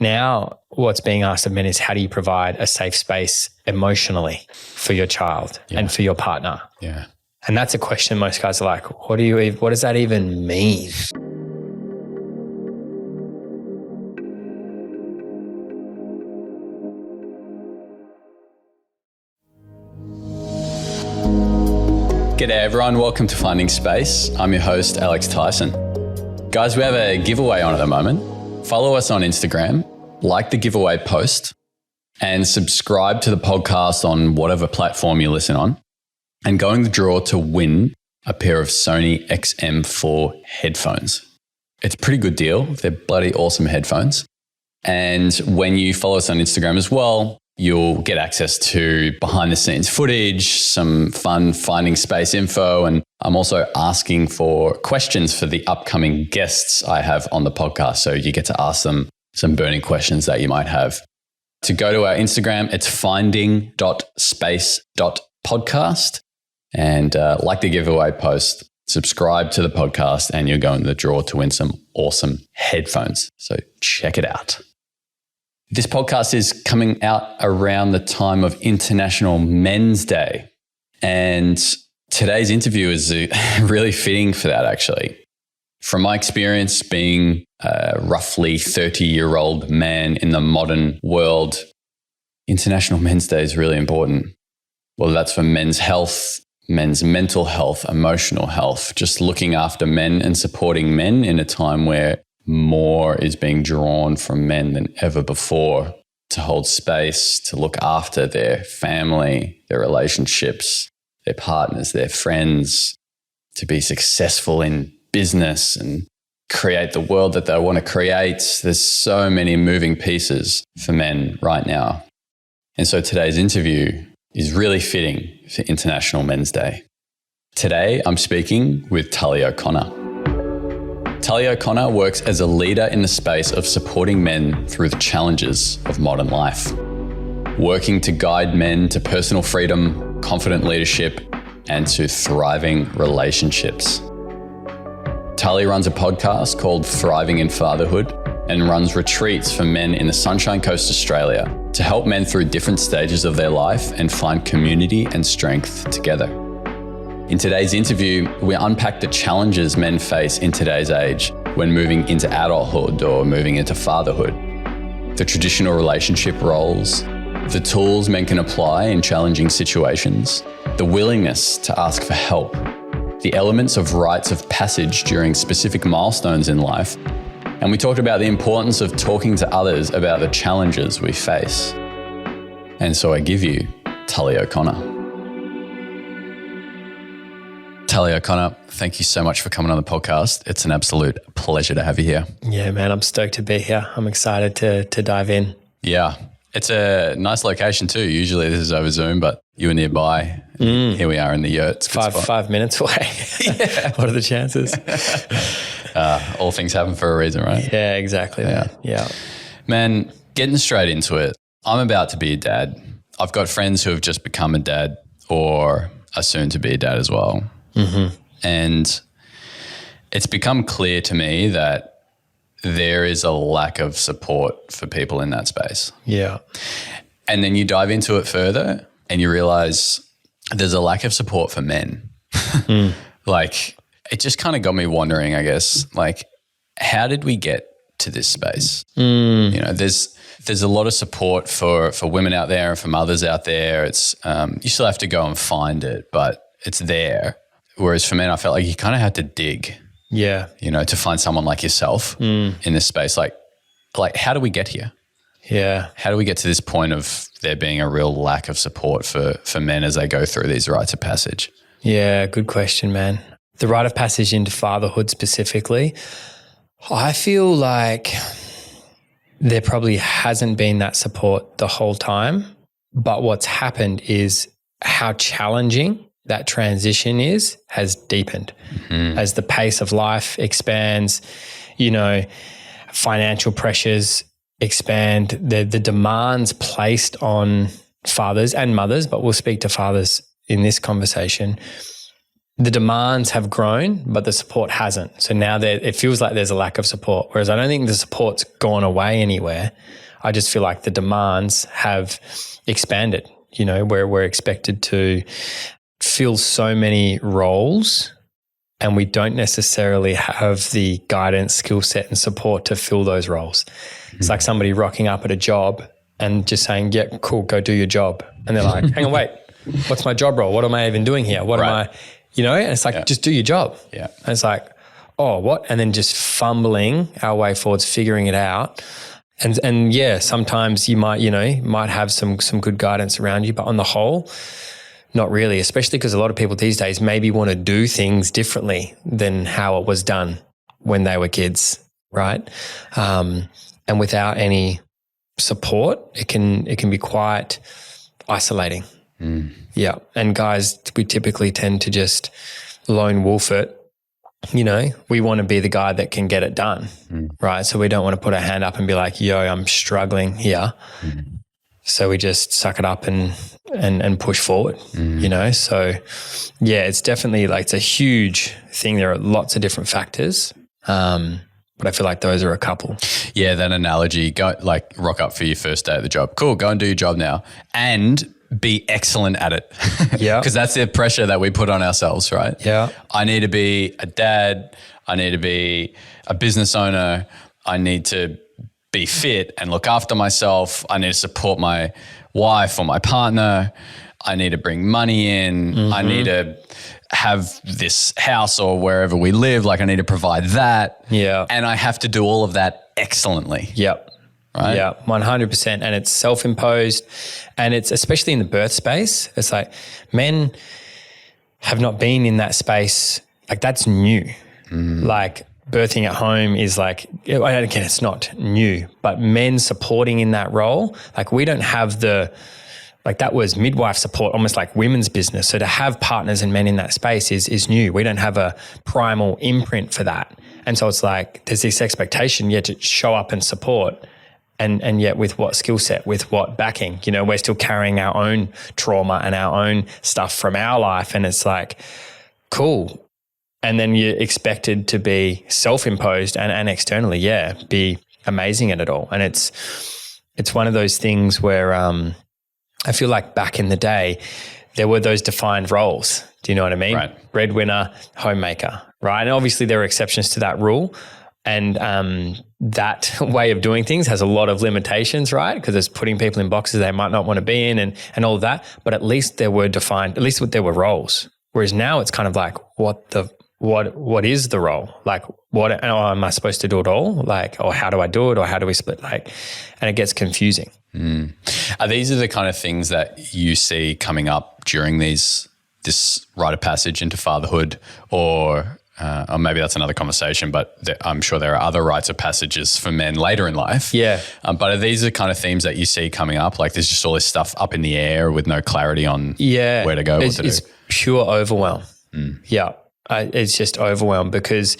Now, what's being asked of men is how do you provide a safe space emotionally for your child and for your partner? Yeah. And that's a question most guys are like, what does that even mean? G'day everyone, welcome to Finding Space. I'm your host, Alex Tyson. Guys, we have a giveaway on at the moment. Follow us on Instagram, like the giveaway post, and subscribe to the podcast on whatever platform you listen on, and go in the draw to win a pair of Sony XM4 headphones. It's a pretty good deal. They're bloody awesome headphones. And when you follow us on Instagram as well, you'll get access to behind the scenes footage, some fun Finding Space info, and I'm also asking for questions for the upcoming guests I have on the podcast. So you get to ask them some burning questions that you might have. To go to our Instagram, it's finding.space.podcast, and like the giveaway post, subscribe to the podcast, and you'll go in the draw to win some awesome headphones. So check it out. This podcast is coming out around the time of International Men's Day. And today's interview is really fitting for that, actually. From my experience being a roughly 30-year-old man in the modern world, International Men's Day is really important. Whether that's for men's health, men's mental health, emotional health, just looking after men and supporting men in a time where more is being drawn from men than ever before to hold space, to look after their family, their relationships, their partners, their friends, to be successful in business and create the world that they want to create. There's so many moving pieces for men right now. And so today's interview is really fitting for International Men's Day. Today, I'm speaking with Tully O'Connor. Tully O'Connor works as a leader in the space of supporting men through the challenges of modern life, working to guide men to personal freedom, confident leadership, and to thriving relationships. Tully runs a podcast called Thriving in Fatherhood and runs retreats for men in the Sunshine Coast, Australia, to help men through different stages of their life and find community and strength together. In today's interview, we unpack the challenges men face in today's age when moving into adulthood or moving into fatherhood, the traditional relationship roles, the tools men can apply in challenging situations, the willingness to ask for help, the elements of rites of passage during specific milestones in life, and we talked about the importance of talking to others about the challenges we face. And so I give you Tully O'Connor. Tully O'Connor, thank you so much for coming on the podcast. It's an absolute pleasure to have you here. Yeah, man, I'm stoked to be here. I'm excited to dive in. Yeah, it's a nice location too. Usually this is over Zoom, but you were nearby. Here we are in the yurt. Five minutes away. What are the chances? All things happen for a reason, right? Yeah, exactly. Yeah. Man, getting straight into it, I'm about to be a dad. I've got friends who have just become a dad or are soon to be a dad as well. Mm-hmm. And it's become clear to me that there is a lack of support for people in that space. Yeah. And then you dive into it further and you realize there's a lack of support for men. Like, it just kind of got me wondering, I guess, like, how did we get to this space? You know, there's a lot of support for women out there and for mothers out there. It's you still have to go and find it, but it's there. Whereas for men, I felt like you kind of had to dig, you know, to find someone like yourself in this space. Like, how do we get here? Yeah. How do we get to this point of there being a real lack of support for men as they go through these rites of passage? Yeah, good question, man. The rite of passage into fatherhood specifically, I feel like there probably hasn't been that support the whole time, but what's happened is how challenging that transition has deepened as the pace of life expands, you know, financial pressures expand, the demands placed on fathers and mothers, but we'll speak to fathers in this conversation, the demands have grown, but the support hasn't. So now it feels like there's a lack of support, whereas I don't think the support's gone away anywhere. I just feel like the demands have expanded, you know, where we're expected to fill so many roles and we don't necessarily have the guidance, skill set and support to fill those roles. It's like somebody rocking up at a job and just saying, yeah, cool, go do your job. And they're like, hang on, wait, what's my job role? What am I even doing here? What am I, you know? And it's like, just do your job. Yeah. And it's like, oh, what? And then just fumbling our way forwards, figuring it out. And yeah, sometimes you might, you know, might have some good guidance around you, but on the whole, not really, especially because a lot of people these days maybe want to do things differently than how it was done when they were kids, right? And without any support, it can be quite isolating. Yeah. And guys, we typically tend to just lone wolf it. You know, we want to be the guy that can get it done, right? So we don't want to put our hand up and be like, yo, I'm struggling here. So we just suck it up and push forward, you know? So yeah, it's definitely like, it's a huge thing. There are lots of different factors. But I feel like those are a couple. Yeah, that analogy, go like rock up for your first day at the job. Cool, go and do your job now and be excellent at it. Yeah. Because that's the pressure that we put on ourselves, right? Yeah. I need to be a dad. I need to be a business owner. I need to be fit and look after myself. I need to support my wife or my partner. I need to bring money in. I need to have this house or wherever we live. Like I need to provide that. Yeah. And I have to do all of that excellently. Yep. Right? Yeah, 100%. And it's self-imposed, and it's especially in the birth space. It's like men have not been in that space. Like that's new. Like birthing at home is like, again, it's not new, but men supporting in that role, like we don't have like that was midwife support, almost like women's business. So to have partners and men in that space is new. We don't have a primal imprint for that. And so it's like, there's this expectation yet to show up and support. And yet with what skill set, with what backing, you know, we're still carrying our own trauma and our own stuff from our life. And it's like, cool. And then you're expected to be self-imposed and externally, be amazing at it all. And it's one of those things where I feel like back in the day, there were those defined roles. Do you know what I mean? Right. Breadwinner, homemaker, right? And obviously there are exceptions to that rule. And that way of doing things has a lot of limitations, right? Because it's putting people in boxes they might not want to be in and all of that. But at least there were defined, at least there were roles. Whereas now it's kind of like, what is the role? Like, am I supposed to do it all? Like, or how do I do it? Or how do we split? Like, and it gets confusing. Are these the kind of things that you see coming up during this rite of passage into fatherhood, or maybe that's another conversation, but I'm sure there are other rites of passages for men later in life. Yeah. But are these the kind of themes that you see coming up? Like there's just all this stuff up in the air with no clarity on where to go, what to do? It's pure overwhelm. Yeah. It's just overwhelmed because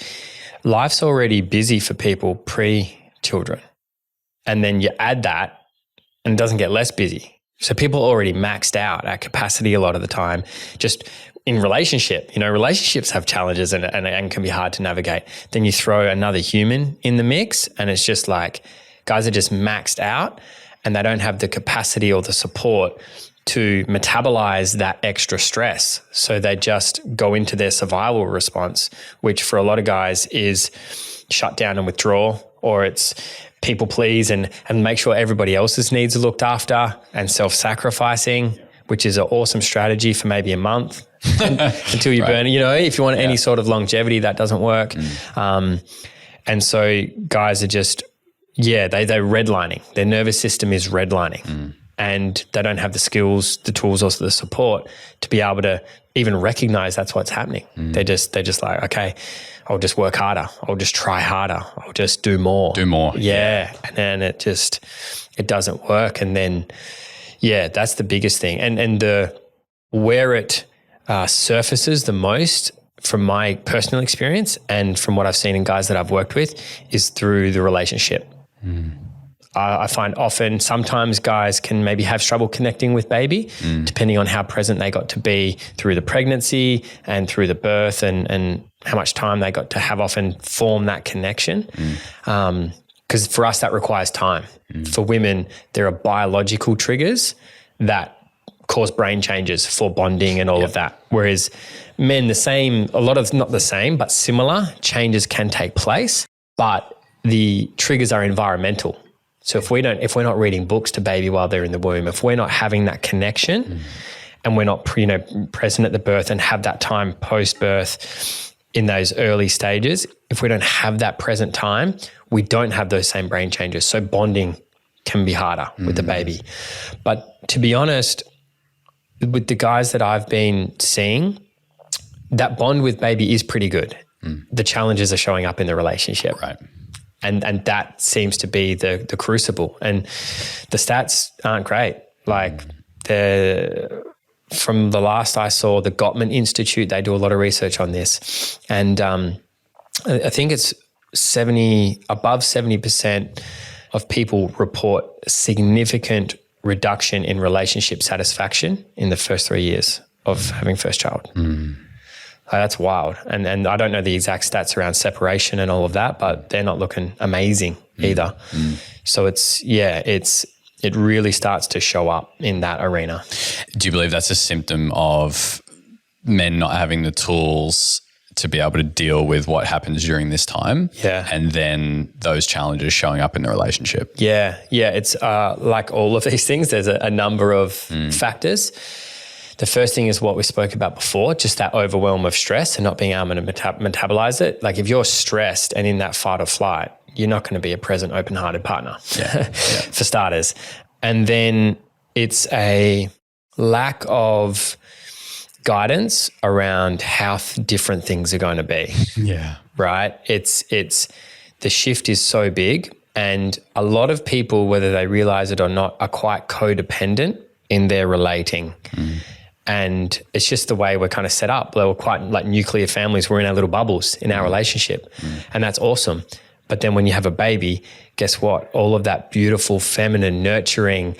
life's already busy for people pre-children. And then you add that and it doesn't get less busy. So people already maxed out at capacity a lot of the time, just in relationship. You know, relationships have challenges and can be hard to navigate. Then you throw another human in the mix and it's just like guys are just maxed out and they don't have the capacity or the support to metabolize that extra stress. So they just go into their survival response, which for a lot of guys is shut down and withdraw, or it's people please and make sure everybody else's needs are looked after, and self-sacrificing, which is an awesome strategy for maybe a month until you burn it. You know, if you want any sort of longevity, that doesn't work. And so guys are just, they're redlining. Their nervous system is redlining. And they don't have the skills, the tools, or the support to be able to even recognize that's what's happening. They're just like, okay, I'll just work harder. I'll just try harder. I'll just do more. Yeah. And then it doesn't work. And then, that's the biggest thing. And where it surfaces the most from my personal experience and from what I've seen in guys that I've worked with is through the relationship. I find often sometimes guys can maybe have trouble connecting with baby, depending on how present they got to be through the pregnancy and through the birth and how much time they got to have often form that connection. Because for us, that requires time. For women, there are biological triggers that cause brain changes for bonding and all of that. Whereas men, a lot of not the same, but similar changes can take place, but the triggers are environmental. So if we're not reading books to baby while they're in the womb, if we're not having that connection and we're not, present at the birth and have that time post-birth in those early stages, if we don't have that present time, we don't have those same brain changes. So bonding can be harder with the baby. But to be honest, with the guys that I've been seeing, that bond with baby is pretty good. The challenges are showing up in the relationship. Right. And that seems to be the crucible. And the stats aren't great. Like from the last I saw, the Gottman Institute, they do a lot of research on this. And I think it's above 70% of people report significant reduction in relationship satisfaction in the first 3 years of having first child. That's wild. And I don't know the exact stats around separation and all of that, but they're not looking amazing either. So it really starts to show up in that arena. Do you believe that's a symptom of men not having the tools to be able to deal with what happens during this time? Yeah. And then those challenges showing up in the relationship? Yeah. It's like all of these things, there's a number of factors. The first thing is what we spoke about before, just that overwhelm of stress and not being able to metabolize it. Like if you're stressed and in that fight or flight, you're not going to be a present, open-hearted partner, for starters. And then it's a lack of guidance around how different things are going to be. Yeah. Right? It's the shift is so big, and a lot of people, whether they realize it or not, are quite codependent in their relating. And it's just the way we're kind of set up. We're quite like nuclear families. We're in our little bubbles in our relationship, and that's awesome. But then when you have a baby, guess what? All of that beautiful, feminine, nurturing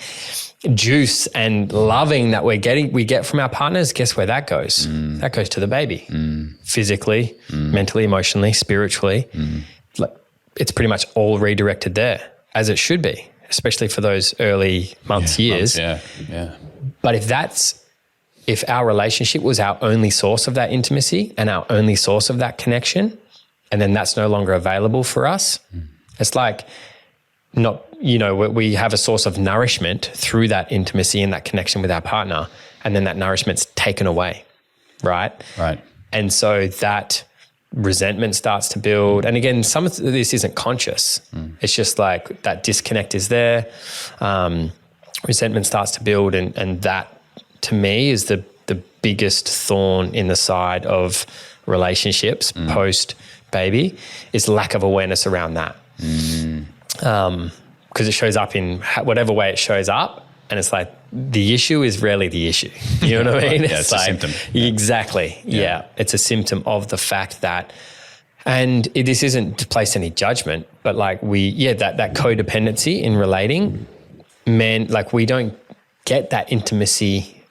juice and loving that we get from our partners, guess where that goes? That goes to the baby. Physically, mentally, emotionally, spiritually. Like, it's pretty much all redirected there, as it should be, especially for those early months, years. But if our relationship was our only source of that intimacy and our only source of that connection, and then that's no longer available for us, it's like we have a source of nourishment through that intimacy and that connection with our partner, and then that nourishment's taken away, right? Right. And so that resentment starts to build. And again, some of this isn't conscious. It's just like that disconnect is there. Resentment starts to build, and that, to me, is the biggest thorn in the side of relationships post baby, is lack of awareness around that. Because it shows up in whatever way it shows up, and it's like the issue is rarely the issue. You know what I mean? It's like, a symptom. Exactly. Yeah. It's a symptom of the fact that, and this isn't to place any judgment, but like that codependency in relating, men, like we don't get that intimacy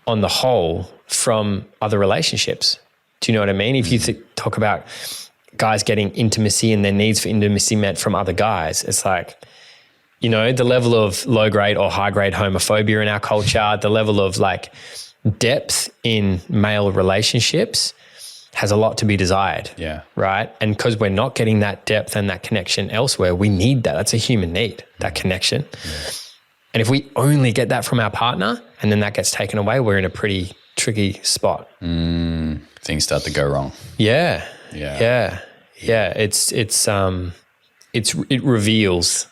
on the whole from other relationships. Do you know what I mean? If you talk about guys getting intimacy and their needs for intimacy met from other guys, it's like, the level of low grade or high grade homophobia in our culture, the level of like depth in male relationships has a lot to be desired. Yeah. Right. And because we're not getting that depth and that connection elsewhere, we need that. That's a human need, that connection. Yeah. And if we only get that from our partner and then that gets taken away, we're in a pretty tricky spot. Things start to go wrong. Yeah. It reveals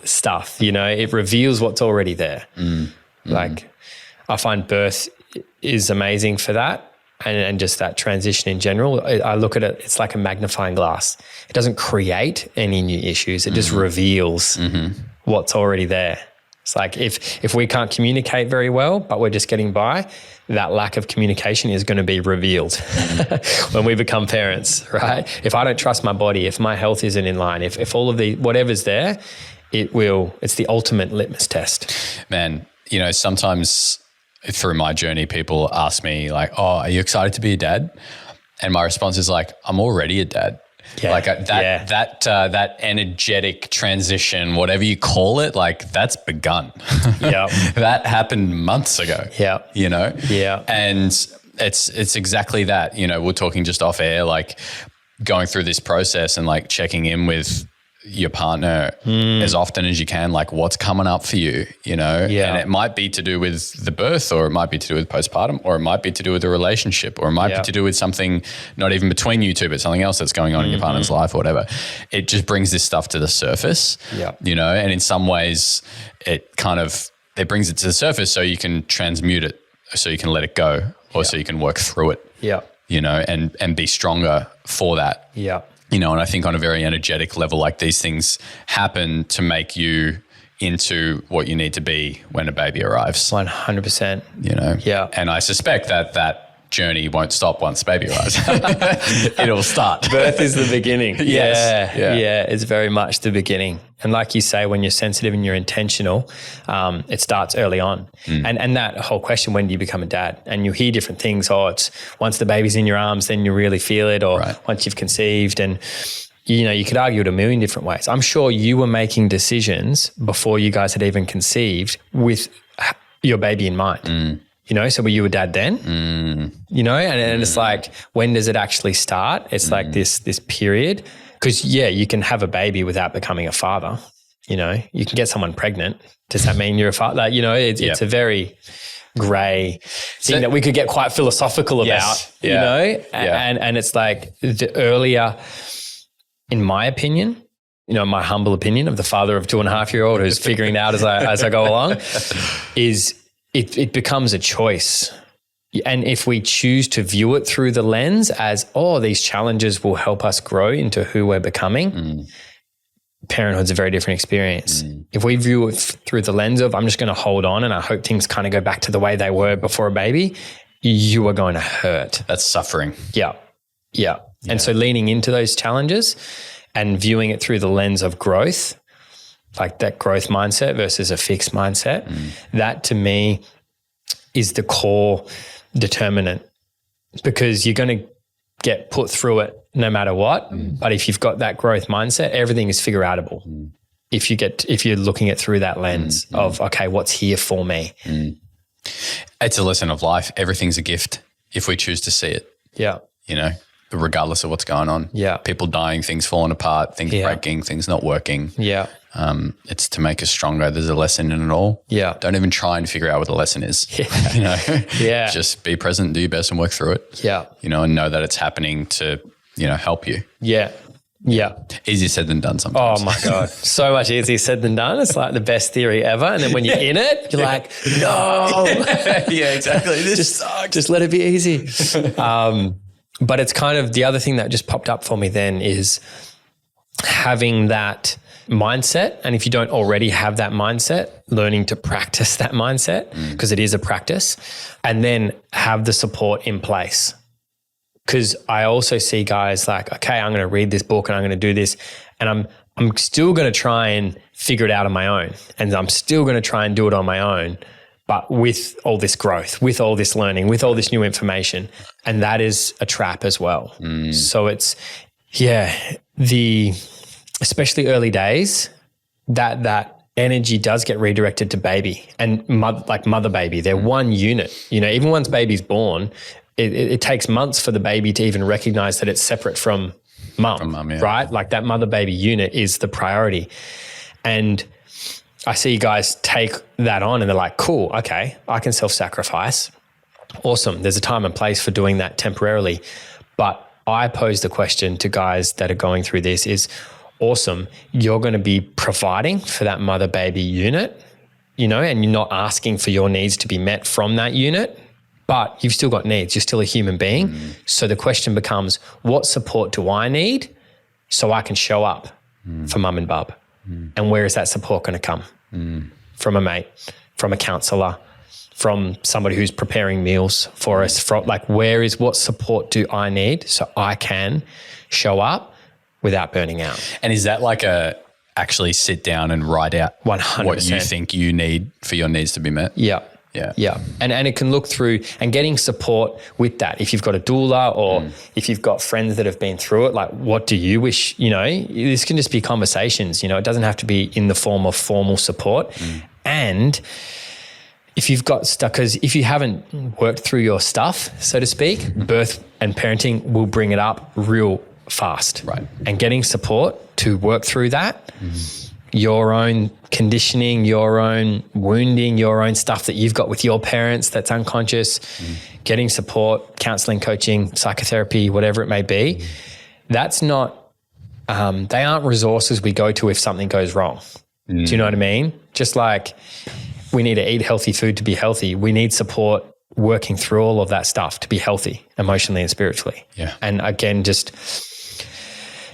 stuff, it reveals what's already there. Like I find birth is amazing for that. And just that transition in general, I look at it, it's like a magnifying glass. It doesn't create any new issues. It just reveals what's already there. It's like if we can't communicate very well, but we're just getting by, that lack of communication is going to be revealed when we become parents, right? If I don't trust my body, if my health isn't in line, if all of the whatever's there, it's the ultimate litmus test. Man, you know, sometimes through my journey, people ask me like, oh, are you excited to be a dad? And my response is like, I'm already a dad. Yeah. Like that energetic transition, whatever you call it, like that's begun. Yeah. That happened months ago. Yeah. You know? Yeah. And it's exactly that. You know, we're talking just off air, like going through this process and like checking in with your partner as often as you can, like what's coming up for you, you know? Yeah. And it might be to do with the birth, or it might be to do with postpartum, or it might be to do with a relationship, or it might be to do with something not even between you two, but something else that's going on in your partner's life or whatever. It just brings this stuff to the surface, you know? And in some ways it brings it to the surface so you can transmute it, so you can let it go, or so you can work through it, you know, and be stronger for that. Yeah. You know, and I think on a very energetic level, like these things happen to make you into what you need to be when a baby arrives. 100%. You know? Yeah. And I suspect that journey won't stop once baby arrives. It'll start. Birth is the beginning. Yes. Yeah. It's very much the beginning. And like you say, when you're sensitive and you're intentional, it starts early on. And that whole question, when do you become a dad? And you hear different things. Oh, it's once the baby's in your arms, then you really feel it, or once you've conceived. And, you know, you could argue it a million different ways. I'm sure you were making decisions before you guys had even conceived with your baby in mind. You know, so were you a dad then? You know, and it's like, when does it actually start? It's like this period. Because, you can have a baby without becoming a father. You know, you can get someone pregnant. Does that mean you're a father? You know, it's a very grey thing that we could get quite philosophical about, you know? And it's like the earlier, in my opinion, you know, my humble opinion of the father of 2.5-year-old who's figuring it out as I go along, is it becomes a choice. And if we choose to view it through the lens as, oh, these challenges will help us grow into who we're becoming, parenthood's a very different experience. If we view it through the lens of, I'm just going to hold on and I hope things kind of go back to the way they were before a baby, you are going to hurt. That's suffering. Yeah. And so leaning into those challenges and viewing it through the lens of growth, like that growth mindset versus a fixed mindset, that to me is the core determinant, because you're going to get put through it no matter what. But if you've got that growth mindset, everything is figure outable. If you're looking at through that lens of, okay, what's here for me? It's a lesson of life. Everything's a gift if we choose to see it. Yeah. You know, regardless of what's going on. Yeah. People dying, things falling apart, things breaking, things not working. Yeah. It's to make us stronger. There's a lesson in it all. Yeah. Don't even try and figure out what the lesson is. You know? Just be present, do your best and work through it. Yeah. You know, and know that it's happening to, you know, help you. Yeah. Easier said than done sometimes. Oh my God. So much easier said than done. It's like the best theory ever. And then when you're in it, you're like, no. Exactly. Just let it be easy. But it's kind of the other thing that just popped up for me then is having that mindset. And if you don't already have that mindset, learning to practice that mindset, because it is a practice, and then have the support in place. Because I also see guys like, okay, I'm going to read this book and I'm going to do this, and I'm still going to try and figure it out on my own, and I'm still going to try and do it on my own, but with all this growth, with all this learning, with all this new information, and that is a trap as well. So it's, especially early days, that energy does get redirected to baby and mother baby. They're one unit. You know, even once baby's born, it takes months for the baby to even recognize that it's separate from mum, right? Like that mother baby unit is the priority. And I see guys take that on and they're like, cool, okay, I can self-sacrifice. Awesome. There's a time and place for doing that temporarily. But I pose the question to guys that are going through this is, awesome, you're going to be providing for that mother baby unit, you know, and you're not asking for your needs to be met from that unit, but you've still got needs. You're still a human being. So the question becomes, what support do I need so I can show up for mum and bub? And where is that support going to come? From a mate, from a counsellor, from somebody who's preparing meals for us, from like, what support do I need so I can show up without burning out? And is that like a actually sit down and write out 100%. what you think you need for your needs to be met. Yeah. Yeah. Yeah. And it can look through and getting support with that. If you've got a doula or if you've got friends that have been through it, like what do you wish, this can just be conversations, it doesn't have to be in the form of formal support. And if you've got stuck, because if you haven't worked through your stuff, so to speak, birth and parenting will bring it up real fast. Right. And getting support to work through that, your own conditioning, your own wounding, your own stuff that you've got with your parents that's unconscious, getting support, counseling, coaching, psychotherapy, whatever it may be, that's not, they aren't resources we go to if something goes wrong. Do you know what I mean? Just like we need to eat healthy food to be healthy, we need support working through all of that stuff to be healthy emotionally and spiritually. Yeah. And again, just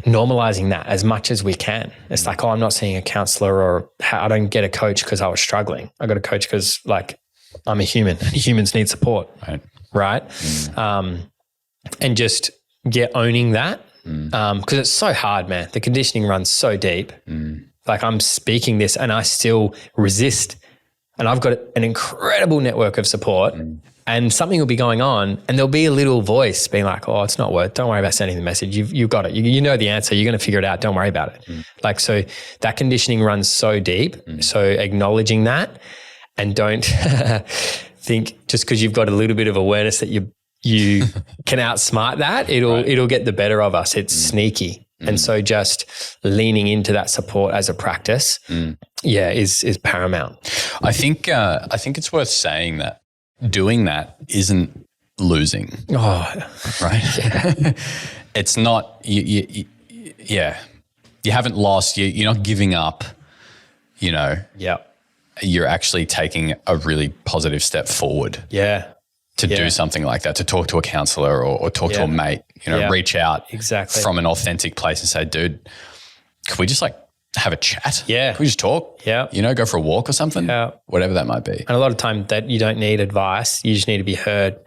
normalizing that as much as we can. It's like, I'm not seeing a counselor, or I don't get a coach because I was struggling. I got a coach because I'm a human and humans need support. Right. And just owning that. Because it's so hard, man. The conditioning runs so deep. Like I'm speaking this and I still resist, and I've got an incredible network of support. And something will be going on and there'll be a little voice being like, oh, it's not worth, don't worry about sending the message. You've got it. You know the answer. You're going to figure it out. Don't worry about it. So that conditioning runs so deep. So acknowledging that, and don't think just because you've got a little bit of awareness that you can outsmart that, it'll get the better of us. It's sneaky. And so just leaning into that support as a practice, is paramount. I think it's worth saying that doing that isn't losing. Oh, right. Yeah. It's not, you haven't lost, you're not giving up, you're actually taking a really positive step forward. Yeah. To do something like that, to talk to a counselor or talk to a mate, reach out from an authentic place and say, dude, can we just have a chat? Yeah. Can we just talk? Yeah. Go for a walk or something? Yeah. Whatever that might be. And a lot of time that you don't need advice. You just need to be heard.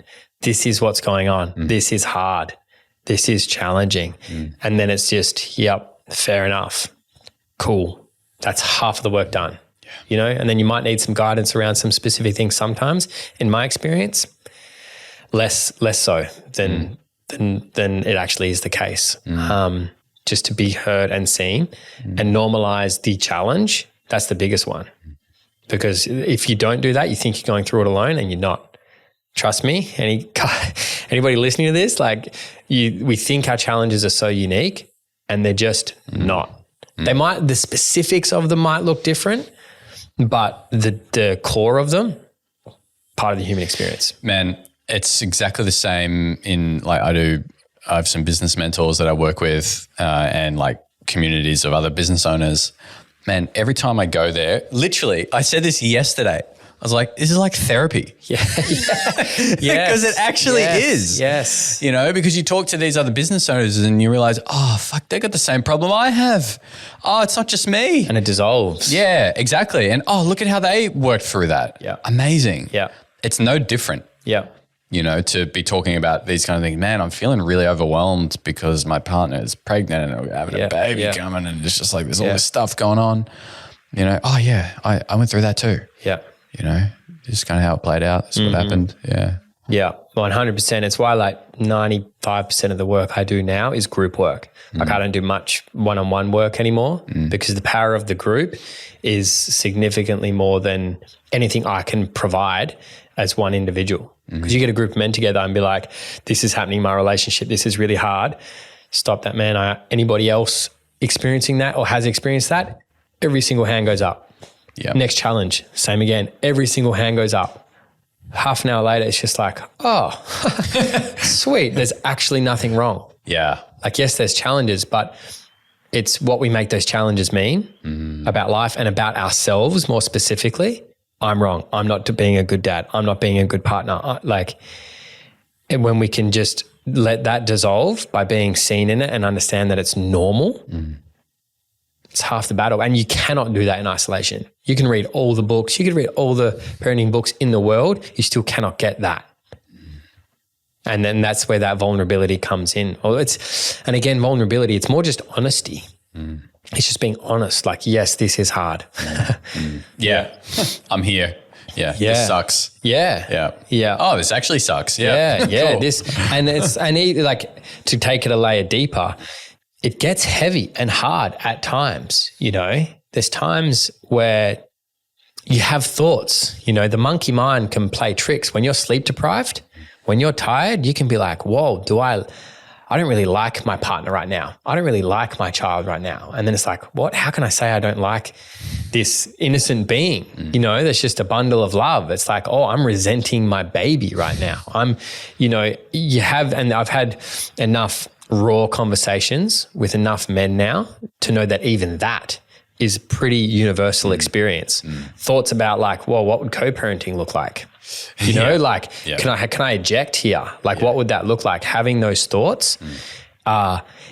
This is what's going on. This is hard. This is challenging. And then it's just, fair enough. Cool. That's half of the work done. Yeah. And then you might need some guidance around some specific things sometimes. In my experience, less so than it actually is the case. Just to be heard and seen and normalize the challenge. That's the biggest one. Because if you don't do that, you think you're going through it alone, and you're not. Trust me, anybody listening to this, we think our challenges are so unique, and they're just not. The specifics of them might look different, but the core of them, part of the human experience. Man, it's exactly the same in I have some business mentors that I work with and communities of other business owners. Man, every time I go there, literally, I said this yesterday. I was like, this is like therapy. Yeah. Because it actually is. Yes. Because you talk to these other business owners and you realize, oh, fuck, they got the same problem I have. Oh, it's not just me. And it dissolves. Yeah, exactly. And oh, look at how they worked through that. Yeah. Amazing. Yeah. It's no different. Yeah. To be talking about these kind of things. Man, I'm feeling really overwhelmed because my partner is pregnant and we're having a baby coming, and it's just there's all this stuff going on. Oh yeah, I went through that too. Yeah. Just kind of how it played out. That's what happened. Yeah. Yeah, 100%. It's why 95% of the work I do now is group work. I don't do much one-on-one work anymore because the power of the group is significantly more than anything I can provide as one individual. Because you get a group of men together and be like, this is happening in my relationship. This is really hard. Stop that, man. Anybody else experiencing that or has experienced that? Every single hand goes up. Yep. Next challenge, same again. Every single hand goes up. Half an hour later, it's just sweet. There's actually nothing wrong. Yeah. Yes, there's challenges, but it's what we make those challenges mean about life and about ourselves more specifically. I'm wrong. I'm not being a good dad. I'm not being a good partner. And when we can just let that dissolve by being seen in it and understand that it's normal, it's half the battle. And you cannot do that in isolation. You can read all the books. You can read all the parenting books in the world. You still cannot get that. And then that's where that vulnerability comes in. And again, vulnerability, it's more just honesty. it's just being honest. Like, yes, this is hard. Yeah. I'm here. Yeah. This sucks. Yeah. Yeah. Yeah. Oh, this actually sucks. Yeah. Yeah. Cool. Like to take it a layer deeper, it gets heavy and hard at times, There's times where you have thoughts, the monkey mind can play tricks. When you're sleep deprived, when you're tired, you can be like, whoa, I don't really like my partner right now. I don't really like my child right now. And then it's like, what? How can I say I don't like this innocent being? That's just a bundle of love. It's like, oh, I'm resenting my baby right now. And I've had enough raw conversations with enough men now to know that even that is pretty universal experience. Thoughts about like, well, what would co-parenting look like? Can I eject here? Like, what would that look like? Having those thoughts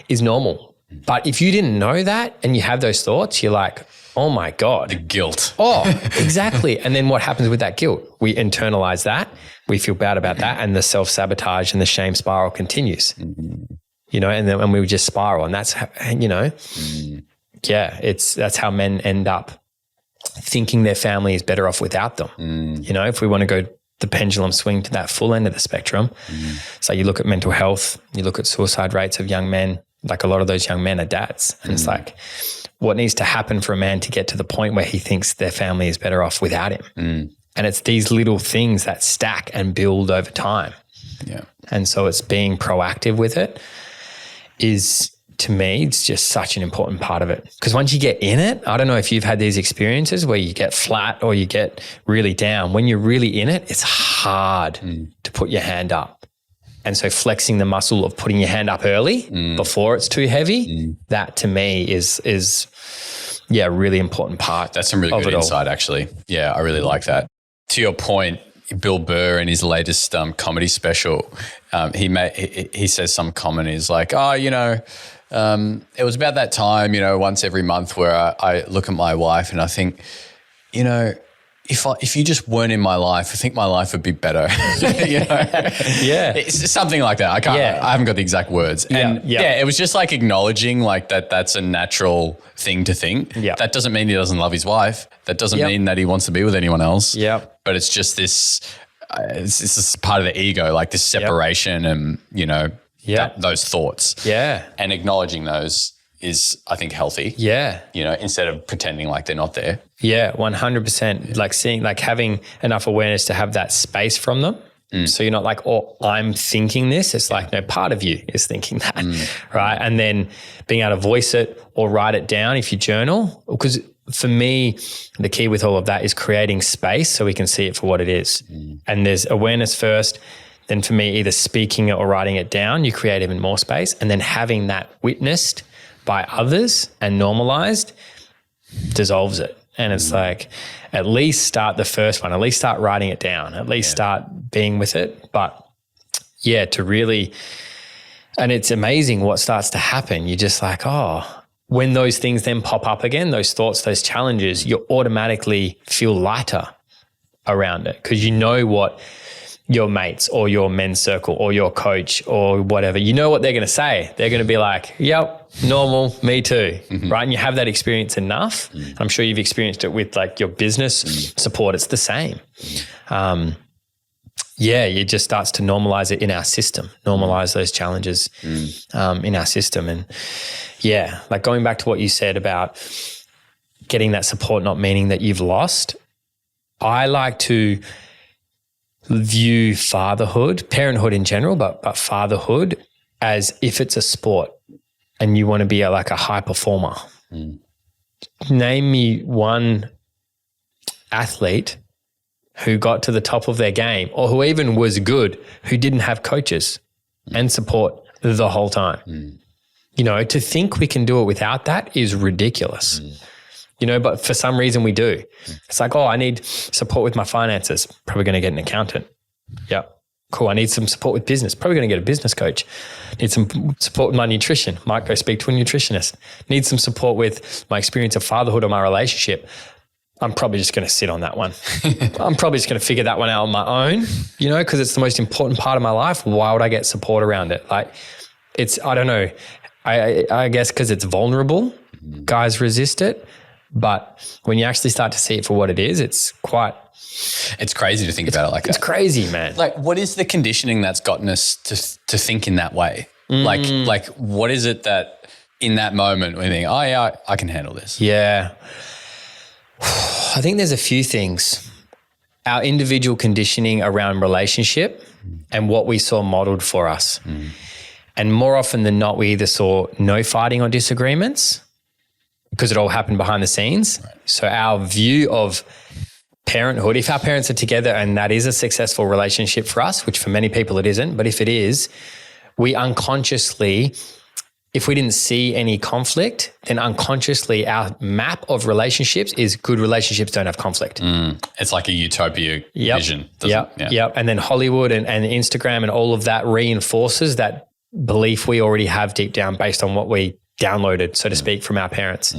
is normal. But if you didn't know that and you have those thoughts, you're like, oh my God. The guilt. Oh, exactly. And then what happens with that guilt? We internalize that. We feel bad about that. And the self-sabotage and the shame spiral continues, and we just spiral. And that's, that's how men end up thinking their family is better off without them. If we want to go the pendulum swing to that full end of the spectrum. So you look at mental health, you look at suicide rates of young men, like a lot of those young men are dads. And it's like, what needs to happen for a man to get to the point where he thinks their family is better off without him? And it's these little things that stack and build over time. Yeah. And so it's being proactive with it is, to me, it's just such an important part of it. Because once you get in it, I don't know if you've had these experiences where you get flat or you get really down. When you're really in it, it's hard to put your hand up. And so flexing the muscle of putting your hand up early before it's too heavy, that to me is a really important part. That's some really good insight, actually. Yeah, I really like that. To your point, Bill Burr in his latest comedy special, he says some comment is like, it was about that time, once every month where I look at my wife and I think, if you just weren't in my life, I think my life would be better. Yeah. It's something like that. I haven't got the exact words. And it was just like acknowledging like that's a natural thing to think. Yeah. That doesn't mean he doesn't love his wife. That doesn't mean that he wants to be with anyone else. Yeah. But it's just this, it's this part of the ego, like this separation and, those thoughts. Yeah. And acknowledging those is, I think, healthy. Yeah. Instead of pretending like they're not there. Yeah, 100%. Like seeing, like having enough awareness to have that space from them. So you're not like, oh, I'm thinking this. It's like, no, part of you is thinking that, right? And then being able to voice it or write it down if you journal. Because for me, the key with all of that is creating space so we can see it for what it is. And there's awareness first. Then for me, either speaking it or writing it down, you create even more space. And then having that witnessed by others and normalized dissolves it. And it's like, at least start the first one, at least start writing it down, at least start being with it. But yeah, to really, and it's amazing what starts to happen. You're just like, oh, when those things then pop up again, those thoughts, those challenges, you automatically feel lighter around it because you know what your mates or your men's circle or your coach or whatever, you know what they're going to say. They're going to be like, yep, normal, me too, right? And you have that experience enough. I'm sure you've experienced it with like your business support. It's the same. It just starts to normalize it in our system, normalize those challenges in our system. And yeah, like going back to what you said about getting that support, not meaning that you've lost. I like to view fatherhood, parenthood in general, but fatherhood as if it's a sport and you want to be like a high performer. Name me one athlete who got to the top of their game or who even was good, who didn't have coaches and support the whole time. To think we can do it without that is ridiculous. But for some reason we do. It's like, oh, I need support with my finances. Probably going to get an accountant. Yeah, cool. I need some support with business. Probably going to get a business coach. Need some support with my nutrition. Might go speak to a nutritionist. Need some support with my experience of fatherhood or my relationship. I'm probably just going to sit on that one. I'm probably just going to figure that one out on my own, because it's the most important part of my life. Why would I get support around it? Like I don't know. I guess because it's vulnerable guys resist it. But when you actually start to see it for what it is, it's crazy to think about it like that. It's crazy, man. Like, what is the conditioning that's gotten us to think in that way? Like what is it that in that moment we think, oh yeah, I can handle this? Yeah. I think there's a few things. Our individual conditioning around relationship and what we saw modeled for us. And more often than not, we either saw no fighting or disagreements because it all happened behind the scenes. Right. So our view of parenthood, if our parents are together and that is a successful relationship for us, which for many people it isn't, but if it is, we unconsciously, if we didn't see any conflict, then unconsciously our map of relationships is good relationships don't have conflict. It's like a utopia vision. Yep. And then Hollywood and Instagram and all of that reinforces that belief we already have deep down based on what we downloaded, so to speak, from our parents.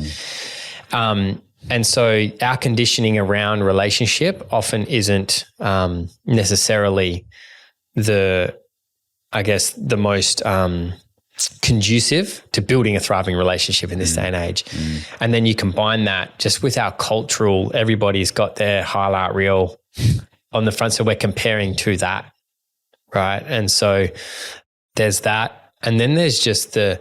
And so our conditioning around relationship often isn't necessarily the most conducive to building a thriving relationship in this day and age. And then you combine that just with our cultural, everybody's got their highlight reel on the front, so we're comparing to that, right? And so there's that. And then there's just it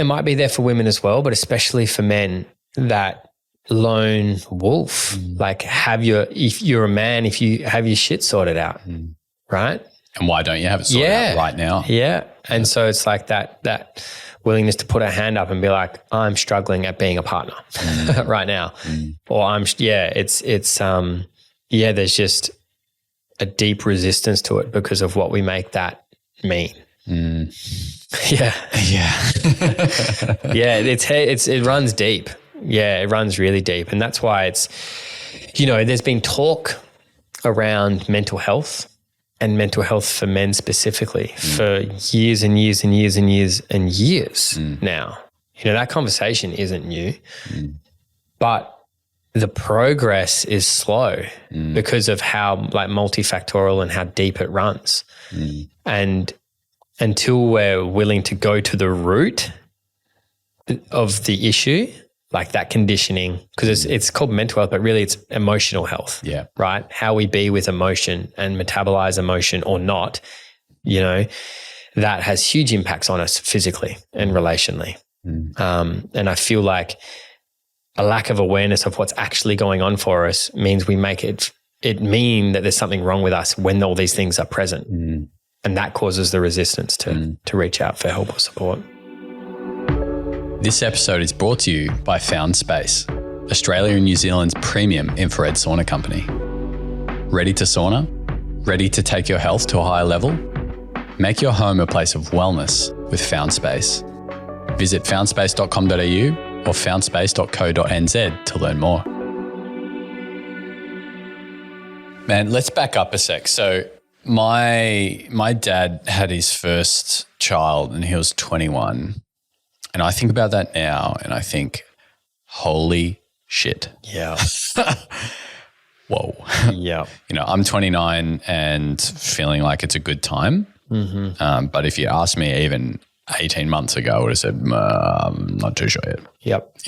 might be there for women as well, but especially for men, that lone wolf, like if you're a man, if you have your shit sorted out, right? And why don't you have it sorted out right now? Yeah. And so it's like that willingness to put a hand up and be like, I'm struggling at being a partner right now. Or there's just a deep resistance to it because of what we make that mean. Yeah. It runs deep. Yeah, it runs really deep. And that's why it's, there's been talk around mental health and mental health for men specifically for years and years and years and years and years now. That conversation isn't new, but the progress is slow because of how multifactorial and how deep it runs. And until we're willing to go to the root of the issue, like that conditioning, because it's called mental health, but really it's emotional health, right? How we be with emotion and metabolize emotion or not, that has huge impacts on us physically and relationally. And I feel like a lack of awareness of what's actually going on for us means we make it mean that there's something wrong with us when all these things are present. And that causes the resistance to reach out for help or support. This episode is brought to you by Found Space, Australia and New Zealand's premium infrared sauna company. Ready to sauna? Ready to take your health to a higher level? Make your home a place of wellness with Found Space. Visit foundspace.com.au or foundspace.co.nz to learn more. Man, let's back up a sec. So my dad had his first child and he was 21. And I think about that now and I think, holy shit. Yeah. Whoa. Yeah. I'm 29 and feeling like it's a good time. But if you asked me even 18 months ago, I would have said, I'm not too sure yet. Yep.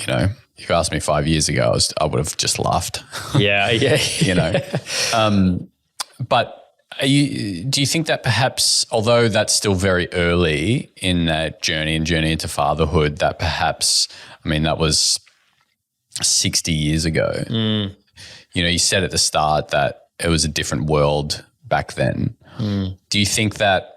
If you asked me 5 years ago, I would have just laughed. Yeah. But do you think that perhaps, although that's still very early in that journey into fatherhood, that perhaps, that was 60 years ago. You said at the start that it was a different world back then. Do you think that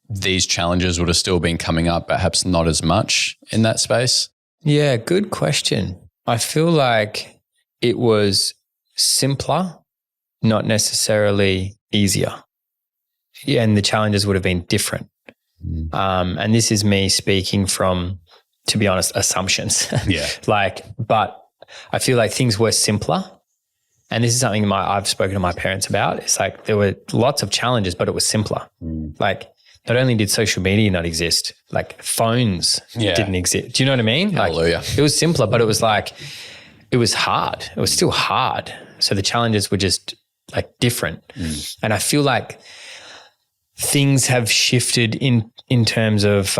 these challenges would have still been coming up, perhaps not as much in that space? Yeah, good question. I feel like it was simpler, not necessarily easier. Yeah, and the challenges would have been different. And this is me speaking from, to be honest, assumptions. Yeah. But I feel like things were simpler. And this is something I've spoken to my parents about. It's like there were lots of challenges, but it was simpler. Like not only did social media not exist, like phones didn't exist. Do you know what I mean? Hallelujah. It was simpler, but it was hard. It was still hard. So the challenges were just different. And I feel like things have shifted in terms of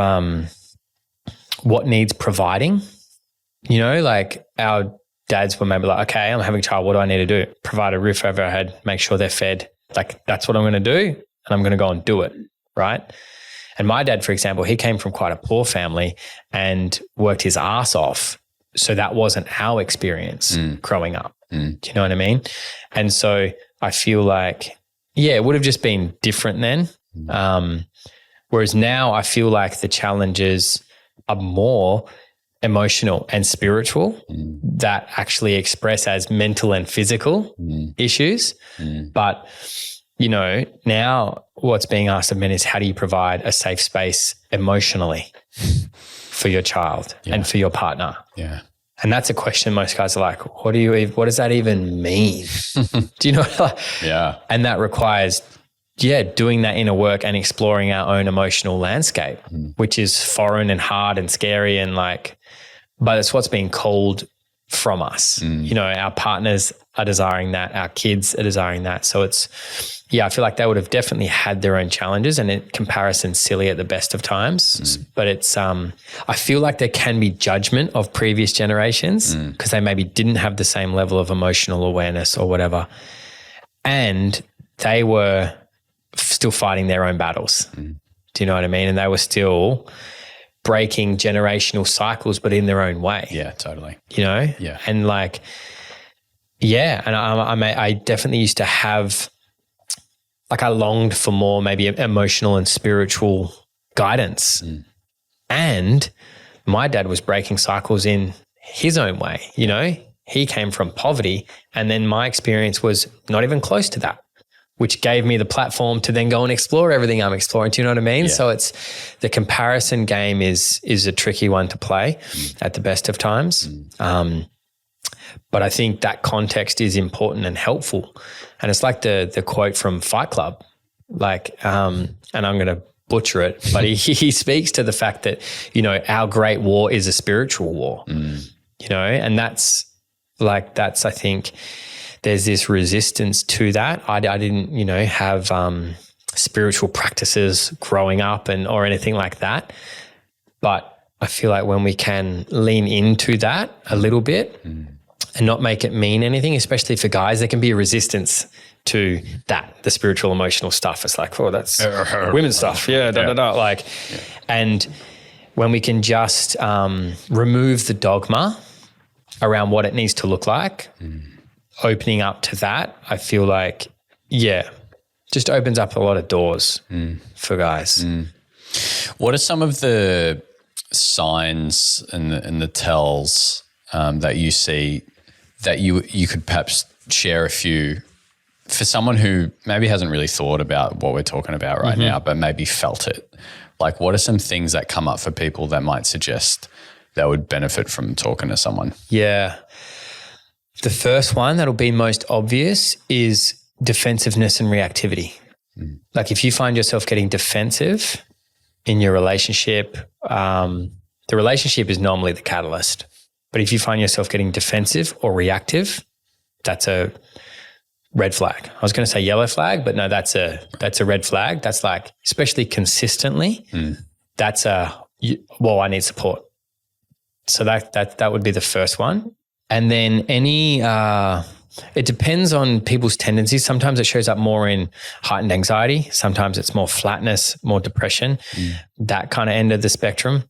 what needs providing like our dads were maybe like, okay, I'm having a child. What do I need to do? Provide a roof over our head, make sure they're fed. Like, that's what I'm going to do. And I'm going to go and do it. Right. And my dad, for example, he came from quite a poor family and worked his ass off. So that wasn't our experience growing up. Do you know what I mean? And so I feel like, it would have just been different then. Whereas now I feel like the challenges are more emotional and spiritual that actually express as mental and physical issues. But, now what's being asked of men is, how do you provide a safe space emotionally for your child and for your partner? Yeah. And that's a question most guys are like, what does that even mean? Do you know? Yeah. And that requires, doing that inner work and exploring our own emotional landscape, which is foreign and hard and scary but it's what's being called from us. Our partners are desiring that. Our kids are desiring that. So I feel like they would have definitely had their own challenges, and in comparison, silly at the best of times. But it's, I feel like there can be judgment of previous generations because they maybe didn't have the same level of emotional awareness or whatever. And they were still fighting their own battles. Do you know what I mean? And they were still breaking generational cycles, but in their own way. Yeah, totally. Yeah. And and I definitely used to have, I longed for more maybe emotional and spiritual guidance. And my dad was breaking cycles in his own way. He came from poverty, and then my experience was not even close to that, which gave me the platform to then go and explore everything I'm exploring. Do you know what I mean? Yeah. So it's the comparison game is a tricky one to play at the best of times. But I think that context is important and helpful. And it's like the quote from Fight Club, and I'm going to butcher it, but he speaks to the fact that, our great war is a spiritual war, and that's I think there's this resistance to that. I didn't, have spiritual practices growing up or anything like that. But I feel like when we can lean into that a little bit and not make it mean anything, especially for guys, there can be a resistance to that, the spiritual, emotional stuff. It's like, oh, that's women's stuff. Yeah, And when we can just remove the dogma around what it needs to look like, opening up to that, I feel like, just opens up a lot of doors for guys. What are some of the signs and the tells that you see that you could perhaps share a few for someone who maybe hasn't really thought about what we're talking about right now, but maybe felt it? Like, what are some things that come up for people that might suggest that would benefit from talking to someone? Yeah. The first one that'll be most obvious is defensiveness and reactivity. Like, if you find yourself getting defensive in your relationship, the relationship is normally the catalyst. But if you find yourself getting defensive or reactive, that's a red flag. I was going to say yellow flag, but no, that's a red flag. That's like, especially consistently, that's I need support. So that would be the first one. And then it depends on people's tendencies. Sometimes it shows up more in heightened anxiety. Sometimes it's more flatness, more depression, that kind of end of the spectrum.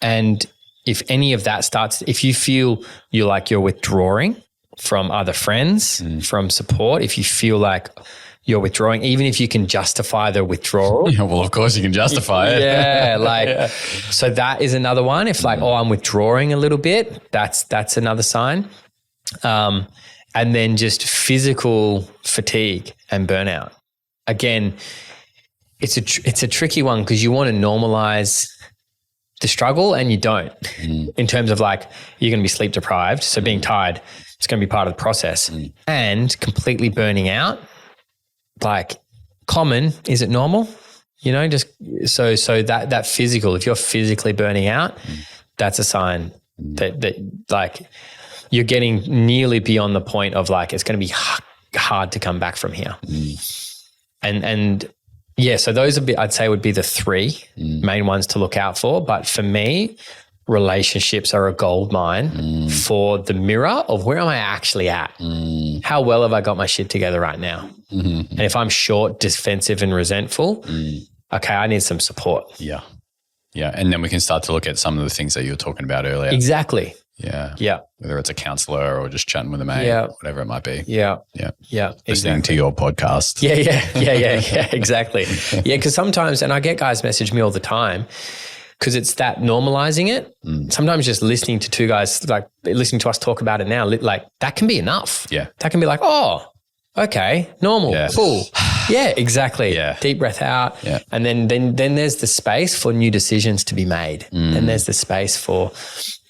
And if any of that starts, if you feel you're withdrawing from other friends, from support, if you feel like you're withdrawing, even if you can justify the withdrawal. Yeah, well, of course you can justify it. Yeah, so that is another one. If I'm withdrawing a little bit, that's another sign. And then just physical fatigue and burnout. Again, it's a tricky one because you want to normalize the struggle and you don't, in terms of like, you're going to be sleep deprived. So being tired, it's going to be part of the process. And completely burning out, like, common, is it normal? Just so that physical, if you're physically burning out, that's a sign that like you're getting nearly beyond the point of like, it's going to be hard to come back from here. And so those I'd say would be the three main ones to look out for. But for me, relationships are a gold mine for the mirror of where am I actually at? How well have I got my shit together right now? And if I'm short, defensive and resentful, okay, I need some support. Yeah. Yeah. And then we can start to look at some of the things that you were talking about earlier. Exactly. Yeah. Yeah. Whether it's a counselor or just chatting with a mate, whatever it might be. Yeah. Yeah. Yeah. Listening to your podcast. Yeah. Exactly. Yeah. Because sometimes, and I get guys message me all the time, because it's that normalizing it. Sometimes just listening to two guys, like listening to us talk about it now, like that can be enough. Yeah. That can be like, oh, okay, normal, cool. Yeah, exactly. Yeah. Deep breath out. Yeah. And then there's the space for new decisions to be made. Then there's the space for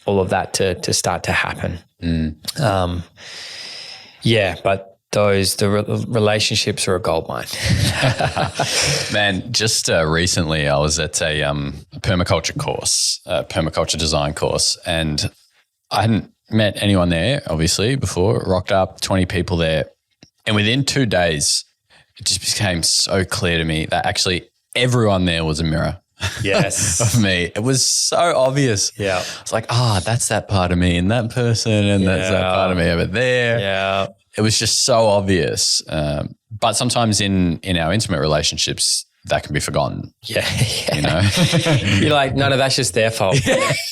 all of that to start to happen. But the relationships are a gold mine. Man, just recently I was at a permaculture course, a permaculture design course, and I hadn't met anyone there, obviously, before. Rocked up, 20 people there. And within 2 days, it just became so clear to me that actually everyone there was a mirror. Yes. Of me. It was so obvious. Yeah. It's like, that's that part of me and that person and that's that part of me over there. Yeah. It was just so obvious. But sometimes in our intimate relationships, that can be forgotten. Yeah. You know? You're like, no, that's just their fault.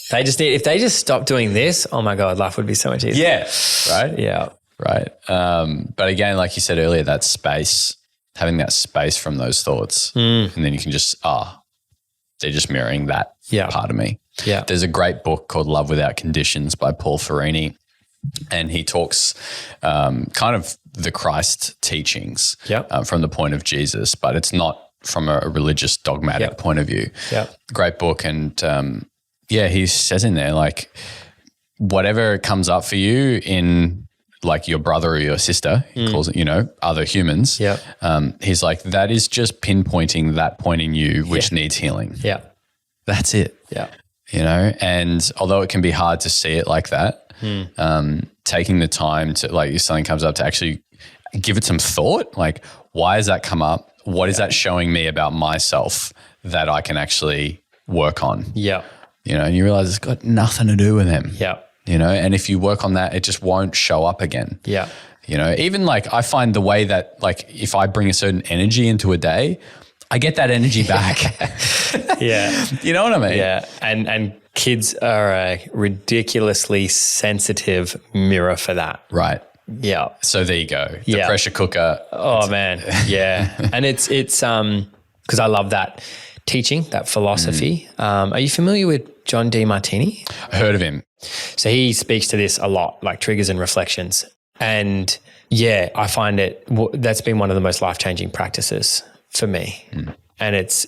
They just if they just stop doing this, oh my God, life would be so much easier. Yeah. Right? Yeah. Right. But again, like you said earlier, that space, having that space from those thoughts, and then you can just, they're just mirroring that part of me. Yeah. There's a great book called Love Without Conditions by Paul Ferrini, and he talks kind of the Christ teachings from the point of Jesus, but it's not from a religious dogmatic point of view. Yeah. Great book. And he says in there, like, whatever comes up for you in like your brother or your sister, he calls it, other humans. Yeah. He's like, that is just pinpointing that point in you which needs healing. Yeah. That's it. Yeah. And although it can be hard to see it like that, taking the time to, like, if something comes up, to actually give it some thought, like, why has that come up? What is that showing me about myself that I can actually work on? Yeah. And you realize it's got nothing to do with him. Yeah. And if you work on that, it just won't show up again. Yeah. Even like I find the way that, like, if I bring a certain energy into a day, I get that energy back. Yeah. You know what I mean? Yeah. And kids are a ridiculously sensitive mirror for that. Right. Yeah. So there you go. The pressure cooker. Oh man. Yeah. And it's because I love that teaching, that philosophy. Are you familiar with John Demartini? I heard of him. So he speaks to this a lot, like triggers and reflections. And I find that's been one of the most life-changing practices for me. And it's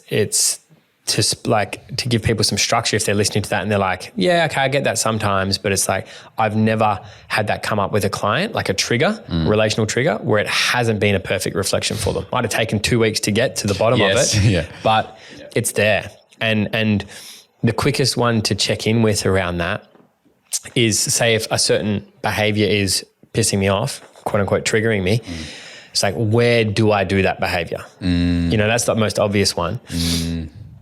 just like to give people some structure if they're listening to that and they're like, yeah, okay, I get that sometimes, but it's like, I've never had that come up with a client, like a trigger, relational trigger, where it hasn't been a perfect reflection for them. Might have taken 2 weeks to get to the bottom of it, but it's there. And the quickest one to check in with around that is, say if a certain behavior is pissing me off, quote unquote, triggering me, it's like, where do I do that behavior? That's the most obvious one.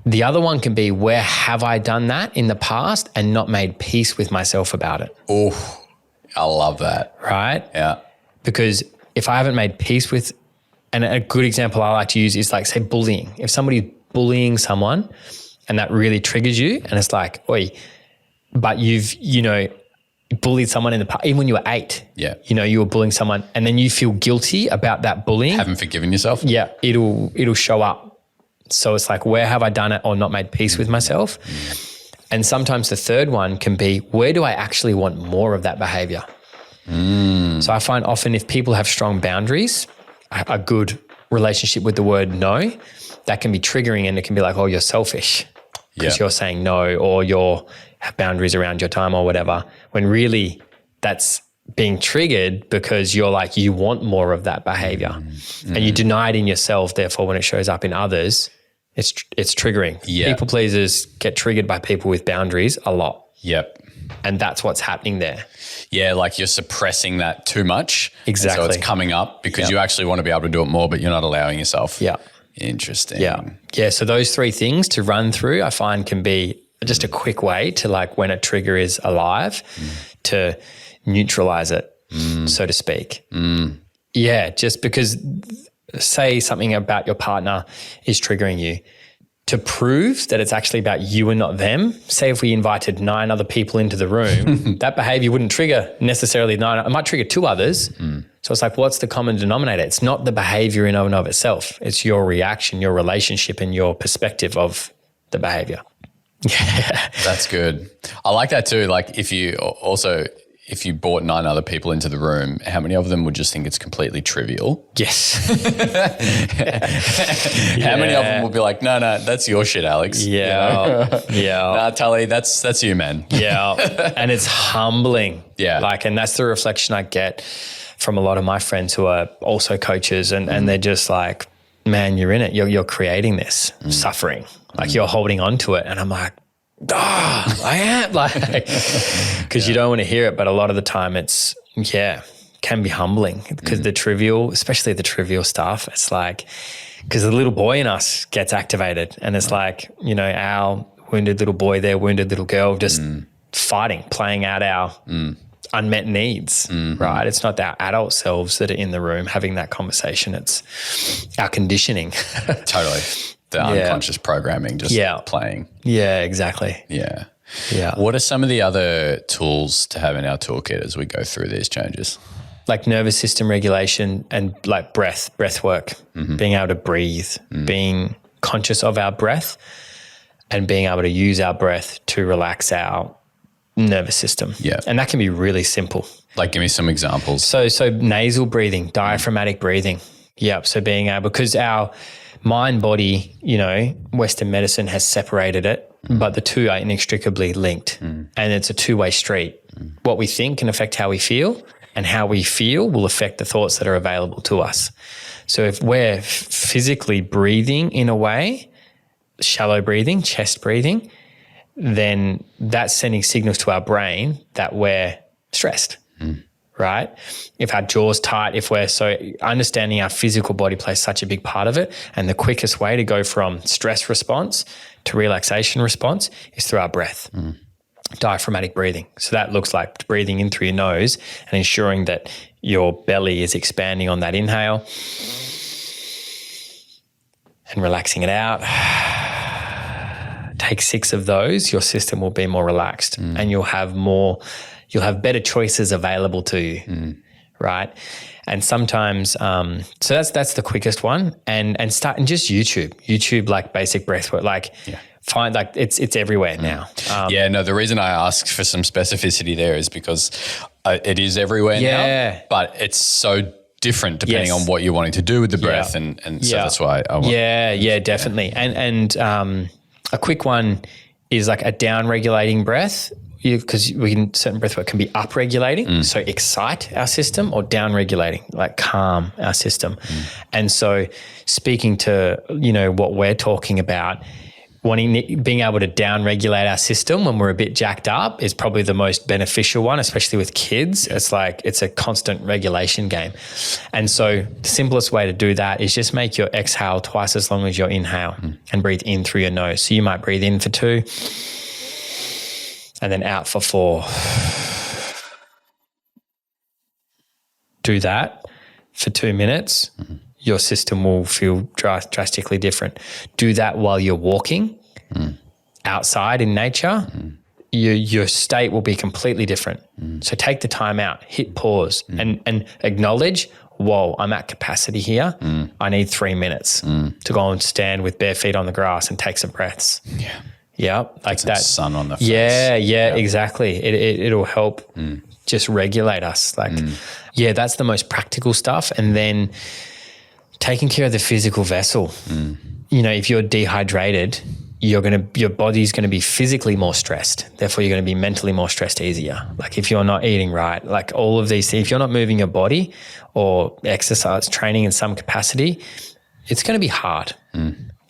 The other one can be, where have I done that in the past and not made peace with myself about it? Oh, I love that. Right? Yeah. Because if I haven't made peace with, and a good example I like to use is like, say, bullying. If somebody's bullying someone and that really triggers you, and it's like, oi, but you've, bullied someone in the past, even when you were 8. Yeah. You were bullying someone and then you feel guilty about that bullying. Haven't forgiven yourself. Yeah. It'll show up. So it's like, where have I done it or not made peace with myself? And sometimes the third one can be, where do I actually want more of that behavior? So I find often if people have strong boundaries, a good relationship with the word no, that can be triggering, and it can be like, oh, you're selfish because you're saying no, or you have boundaries around your time or whatever, when really that's being triggered because you're like, you want more of that behavior and you deny it in yourself. Therefore, when it shows up in others, it's triggering. Yeah. People pleasers get triggered by people with boundaries a lot. Yep. And that's what's happening there. Yeah, like you're suppressing that too much. Exactly. So it's coming up because you actually want to be able to do it more, but you're not allowing yourself. Yeah. Interesting. Yeah. Yeah. So those three things to run through, I find, can be just a quick way to like when a trigger is alive to neutralize it, so to speak. Yeah, just because say something about your partner is triggering you, to prove that it's actually about you and not them. Say if we invited 9 other people into the room, that behavior wouldn't trigger necessarily 9, it might trigger 2 others. So it's like, what's the common denominator? It's not the behavior in and of itself. It's your reaction, your relationship, and your perspective of the behavior. Yeah. That's good. I like that too. Like if you brought 9 other people into the room, how many of them would just think it's completely trivial? Yes. How many of them will be like, no, that's your shit, Alex. Yeah. Yeah. Nah, Tully, that's you, man. Yeah. And it's humbling. Yeah. Like, and that's the reflection I get from a lot of my friends who are also coaches and they're just like, man, you're in it. You're creating this suffering. Like you're holding on to it. And I'm like, I am, like, because you don't want to hear it, but a lot of the time it's, can be humbling because the trivial, especially the trivial stuff, it's like, because the little boy in us gets activated and it's like, our wounded little boy, their wounded little girl, just fighting, playing out our unmet needs, right? It's not our adult selves that are in the room having that conversation. It's our conditioning. Totally. The unconscious programming just playing. Yeah, exactly. Yeah. Yeah. What are some of the other tools to have in our toolkit as we go through these changes? Like nervous system regulation and like breath work, being able to breathe, being conscious of our breath and being able to use our breath to relax our nervous system. Yeah. And that can be really simple. Like give me some examples. So nasal breathing, diaphragmatic breathing. Yep. So being able, because our mind, body, Western medicine has separated it, but the two are inextricably linked and it's a two-way street. What we think can affect how we feel and how we feel will affect the thoughts that are available to us. So if we're physically breathing in a way, shallow breathing, chest breathing, then that's sending signals to our brain that we're stressed. Right? If our jaw's tight, if we're so understanding our physical body plays such a big part of it. And the quickest way to go from stress response to relaxation response is through our breath, diaphragmatic breathing. So that looks like breathing in through your nose and ensuring that your belly is expanding on that inhale and relaxing it out. Take 6 of those, your system will be more relaxed and you'll have better choices available to you, right? And sometimes, so that's the quickest one, and start and just YouTube like basic breath work, find like it's everywhere now. The reason I ask for some specificity there is because it is everywhere now, but it's so different depending on what you're wanting to do with the breath, and so that's why I want. Yeah, definitely. And a quick one is like a down-regulating breath. Because certain breath work can be up-regulating, so excite our system, or down-regulating, like calm our system. And so speaking to, what we're talking about, being able to down-regulate our system when we're a bit jacked up is probably the most beneficial one, especially with kids. It's like it's a constant regulation game. And so the simplest way to do that is just make your exhale twice as long as your inhale and breathe in through your nose. So you might breathe in for 2 and then out for 4. Do that for 2 minutes. Your system will feel drastically different. Do that while you're walking outside in nature. Your state will be completely different. So take the time out, hit pause and acknowledge, whoa, I'm at capacity here. I need 3 minutes to go and stand with bare feet on the grass and take some breaths. Yeah, like that. Sun on the face. Yeah, exactly. It'll help just regulate us. Like, that's the most practical stuff. And then taking care of the physical vessel. If you're dehydrated, your body's going to be physically more stressed. Therefore, you're going to be mentally more stressed easier. Like if you're not eating right, like all of these things, if you're not moving your body or exercise training in some capacity, it's going to be hard.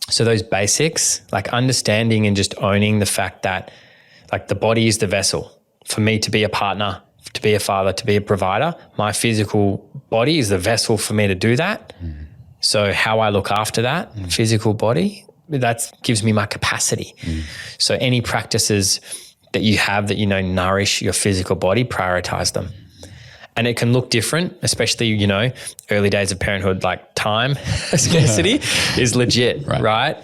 So those basics, like understanding and just owning the fact that like the body is the vessel. For me to be a partner, to be a father, to be a provider, my physical body is the vessel for me to do that. So how I look after that physical body that gives me my capacity. So any practices that you have that, nourish your physical body, prioritize them. And it can look different, especially, early days of parenthood, like time scarcity is legit, right?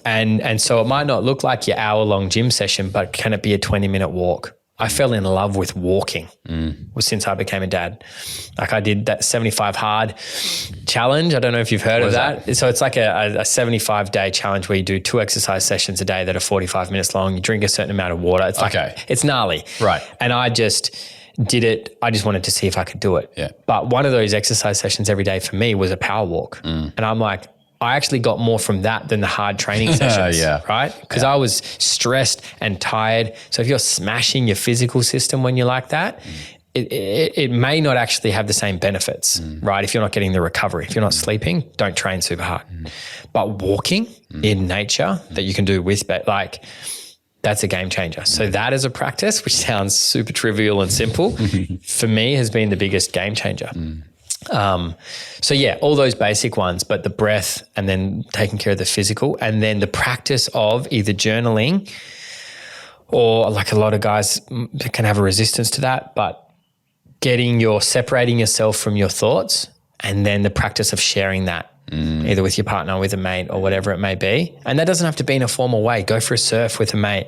And so it might not look like your hour-long gym session, but can it be a 20-minute walk? I fell in love with walking since I became a dad. Like I did that 75 hard challenge. I don't know if you've heard of that. So it's like a 75-day challenge where you do 2 exercise sessions a day that are 45 minutes long. You drink a certain amount of water. It's it's gnarly. Right. And I just did it. I just wanted to see if I could do it. Yeah. But one of those exercise sessions every day for me was a power walk. And I'm like, I actually got more from that than the hard training sessions, right? Because I was stressed and tired. So if you're smashing your physical system when you're like that, it may not actually have the same benefits, right? If you're not getting the recovery, if you're not sleeping, don't train super hard. But walking in nature that you can do with, that's a game changer. So that is a practice, which sounds super trivial and simple, for me has been the biggest game changer. So yeah, all those basic ones, but the breath and then taking care of the physical, and then the practice of either journaling, or like a lot of guys can have a resistance to that, but separating yourself from your thoughts, and then the practice of sharing that either with your partner or with a mate or whatever it may be. And that doesn't have to be in a formal way. Go for a surf with a mate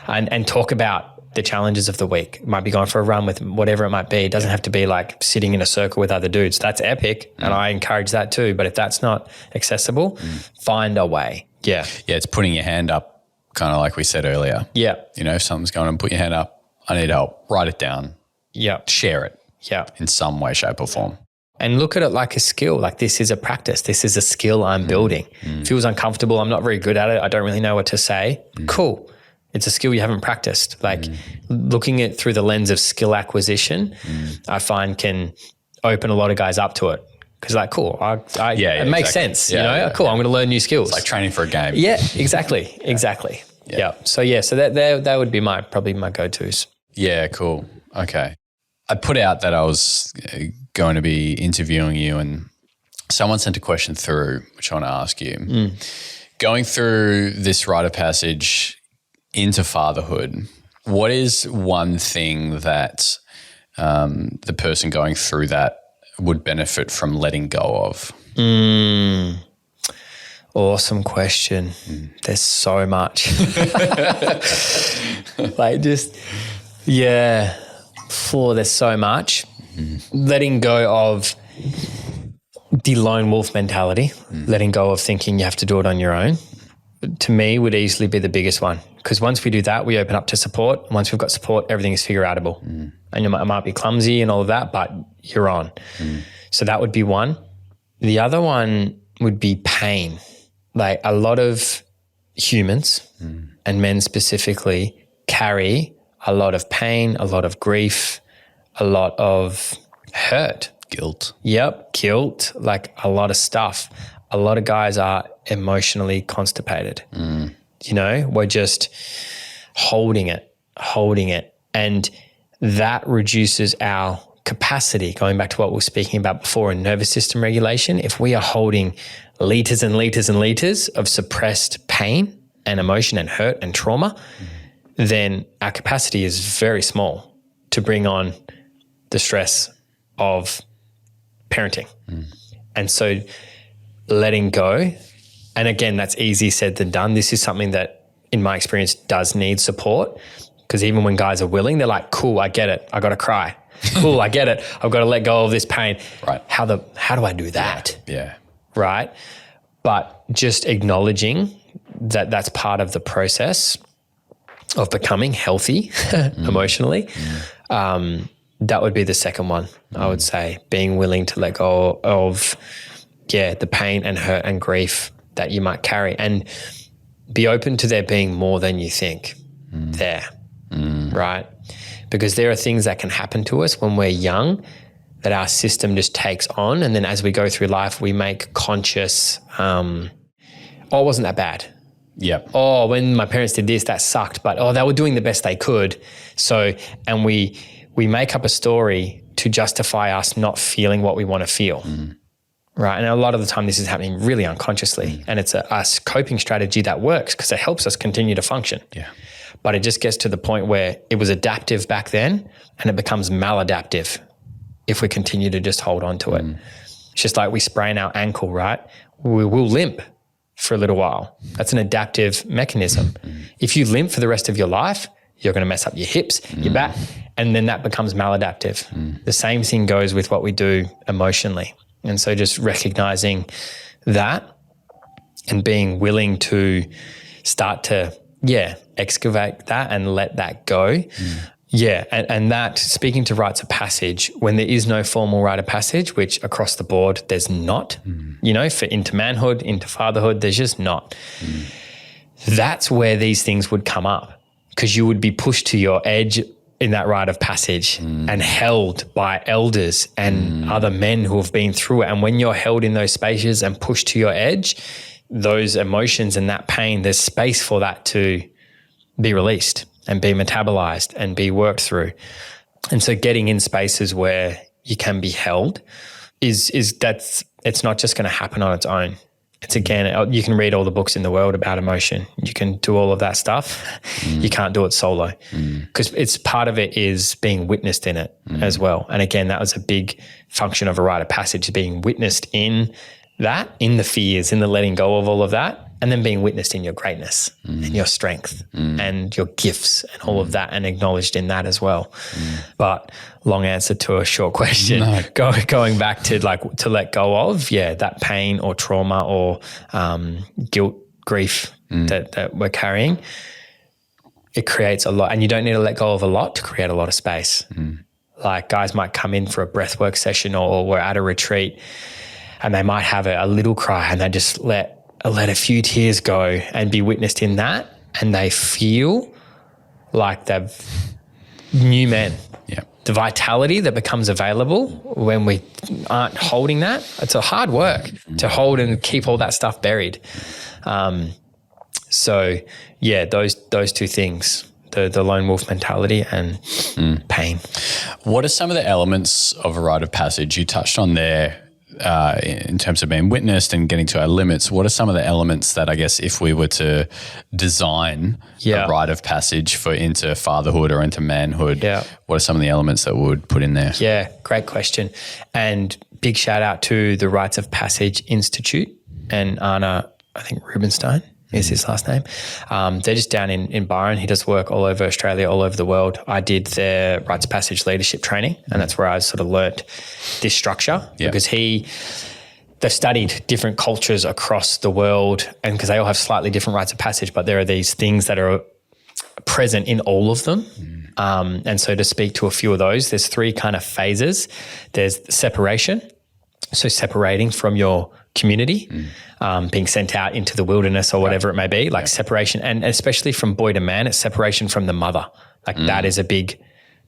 and talk about the challenges of the week. It might be going for a run with whatever it might be. It doesn't have to be like sitting in a circle with other dudes. That's epic. And I encourage that too. But if that's not accessible, find a way. Yeah. Yeah. It's putting your hand up, kind of like we said earlier. Yeah. If something's going on, put your hand up. I need help. Write it down. Yeah. Share it. Yeah. In some way, shape or form. And look at it like a skill. Like this is a practice. This is a skill I'm building. Feels uncomfortable. I'm not very good at it. I don't really know what to say. Cool. It's a skill you haven't practiced. Like looking at through the lens of skill acquisition, I find can open a lot of guys up to it. Because cool, it makes sense. Cool, I'm going to learn new skills. It's like training for a game. Yeah, exactly. Yeah. So that would be probably my go-tos. Yeah, cool. Okay. I put out that I was going to be interviewing you, and someone sent a question through, which I want to ask you. Going through this rite of passage into fatherhood, what is one thing that the person going through that would benefit from letting go of? Awesome question. There's so much. There's so much. Letting go of the lone wolf mentality, letting go of thinking you have to do it on your own, to me would easily be the biggest one. Because once we do that, we open up to support. Once we've got support, everything is figure-outable. And it might be clumsy and all of that, but you're on. So that would be one. The other one would be pain. Like a lot of humans, and men specifically, carry a lot of pain, a lot of grief, a lot of hurt. Guilt. Yep, guilt, like a lot of stuff. A lot of guys are emotionally constipated. We're just holding it. And that reduces our capacity, going back to what we were speaking about before in nervous system regulation. If we are holding liters and liters and liters of suppressed pain and emotion and hurt and trauma, then our capacity is very small to bring on the stress of parenting. And so letting go, and again, that's easier said than done. This is something that, in my experience, does need support, because even when guys are willing, they're like, cool, I get it. I got to cry. Cool, I get it. I've got to let go of this pain. Right. How do I do that? Yeah. Right. But just acknowledging that that's part of the process of becoming healthy emotionally, that would be the second one, I would say. Being willing to let go of, the pain and hurt and grief that you might carry, and be open to there being more than you think there, right? Because there are things that can happen to us when we're young that our system just takes on, and then as we go through life, we make conscious, it wasn't that bad. Yep. Oh, when my parents did this, that sucked, but they were doing the best they could. So, and we make up a story to justify us not feeling what we want to feel. right? And a lot of the time this is happening really unconsciously, and it's a coping strategy that works because it helps us continue to function. Yeah. But it just gets to the point where it was adaptive back then and it becomes maladaptive if we continue to just hold on to it. It's just like we sprain our ankle, right? We will limp for a little while. That's an adaptive mechanism. If you limp for the rest of your life, you're going to mess up your hips, your back, and then that becomes maladaptive. The same thing goes with what we do emotionally. And so just recognizing that and being willing to start to, excavate that and let that go. Yeah, and that, speaking to rites of passage, when there is no formal rite of passage, which across the board there's not, for into manhood, into fatherhood, there's just not. That's where these things would come up, because you would be pushed to your edge in that rite of passage and held by elders and other men who have been through it. And when you're held in those spaces and pushed to your edge, those emotions and that pain, there's space for that to be released and be metabolized and be worked through. And so getting in spaces where you can be held it's not just going to happen on its own. It's, again, you can read all the books in the world about emotion. You can do all of that stuff. You can't do it solo, because it's part of it is being witnessed in it as well. And again, that was a big function of a rite of passage, being witnessed in that, in the fears, in the letting go of all of that, and then being witnessed in your greatness and your strength and your gifts and all of that, and acknowledged in that as well. But long answer to a short question. No. Going back to to let go of, that pain or trauma or guilt, grief that we're carrying, it creates a lot. And you don't need to let go of a lot to create a lot of space. Like guys might come in for a breathwork session or we're at a retreat and they might have a little cry and they just let a few tears go and be witnessed in that, and they feel like they've new men. Yeah. The vitality that becomes available when we aren't holding that, it's a hard work to hold and keep all that stuff buried. So those two things, the lone wolf mentality and pain. What are some of the elements of a rite of passage you touched on there? In terms of being witnessed and getting to our limits, what are some of the elements that, I guess, if we were to design a rite of passage for into fatherhood or into manhood, what are some of the elements that we would put in there? Yeah, great question. And big shout out to the Rites of Passage Institute and Anna, I think Rubenstein is his last name. They're just down in Byron. He does work all over Australia, all over the world. I did their Rites of Passage leadership training, and that's where I sort of learnt this structure because they've studied different cultures across the world, and because they all have slightly different rites of passage, but there are these things that are present in all of them. And so to speak to a few of those, there's three kind of phases. There's separation, so separating from your community, being sent out into the wilderness or whatever it may be, like separation, and especially from boy to man, it's separation from the mother. Like that is a big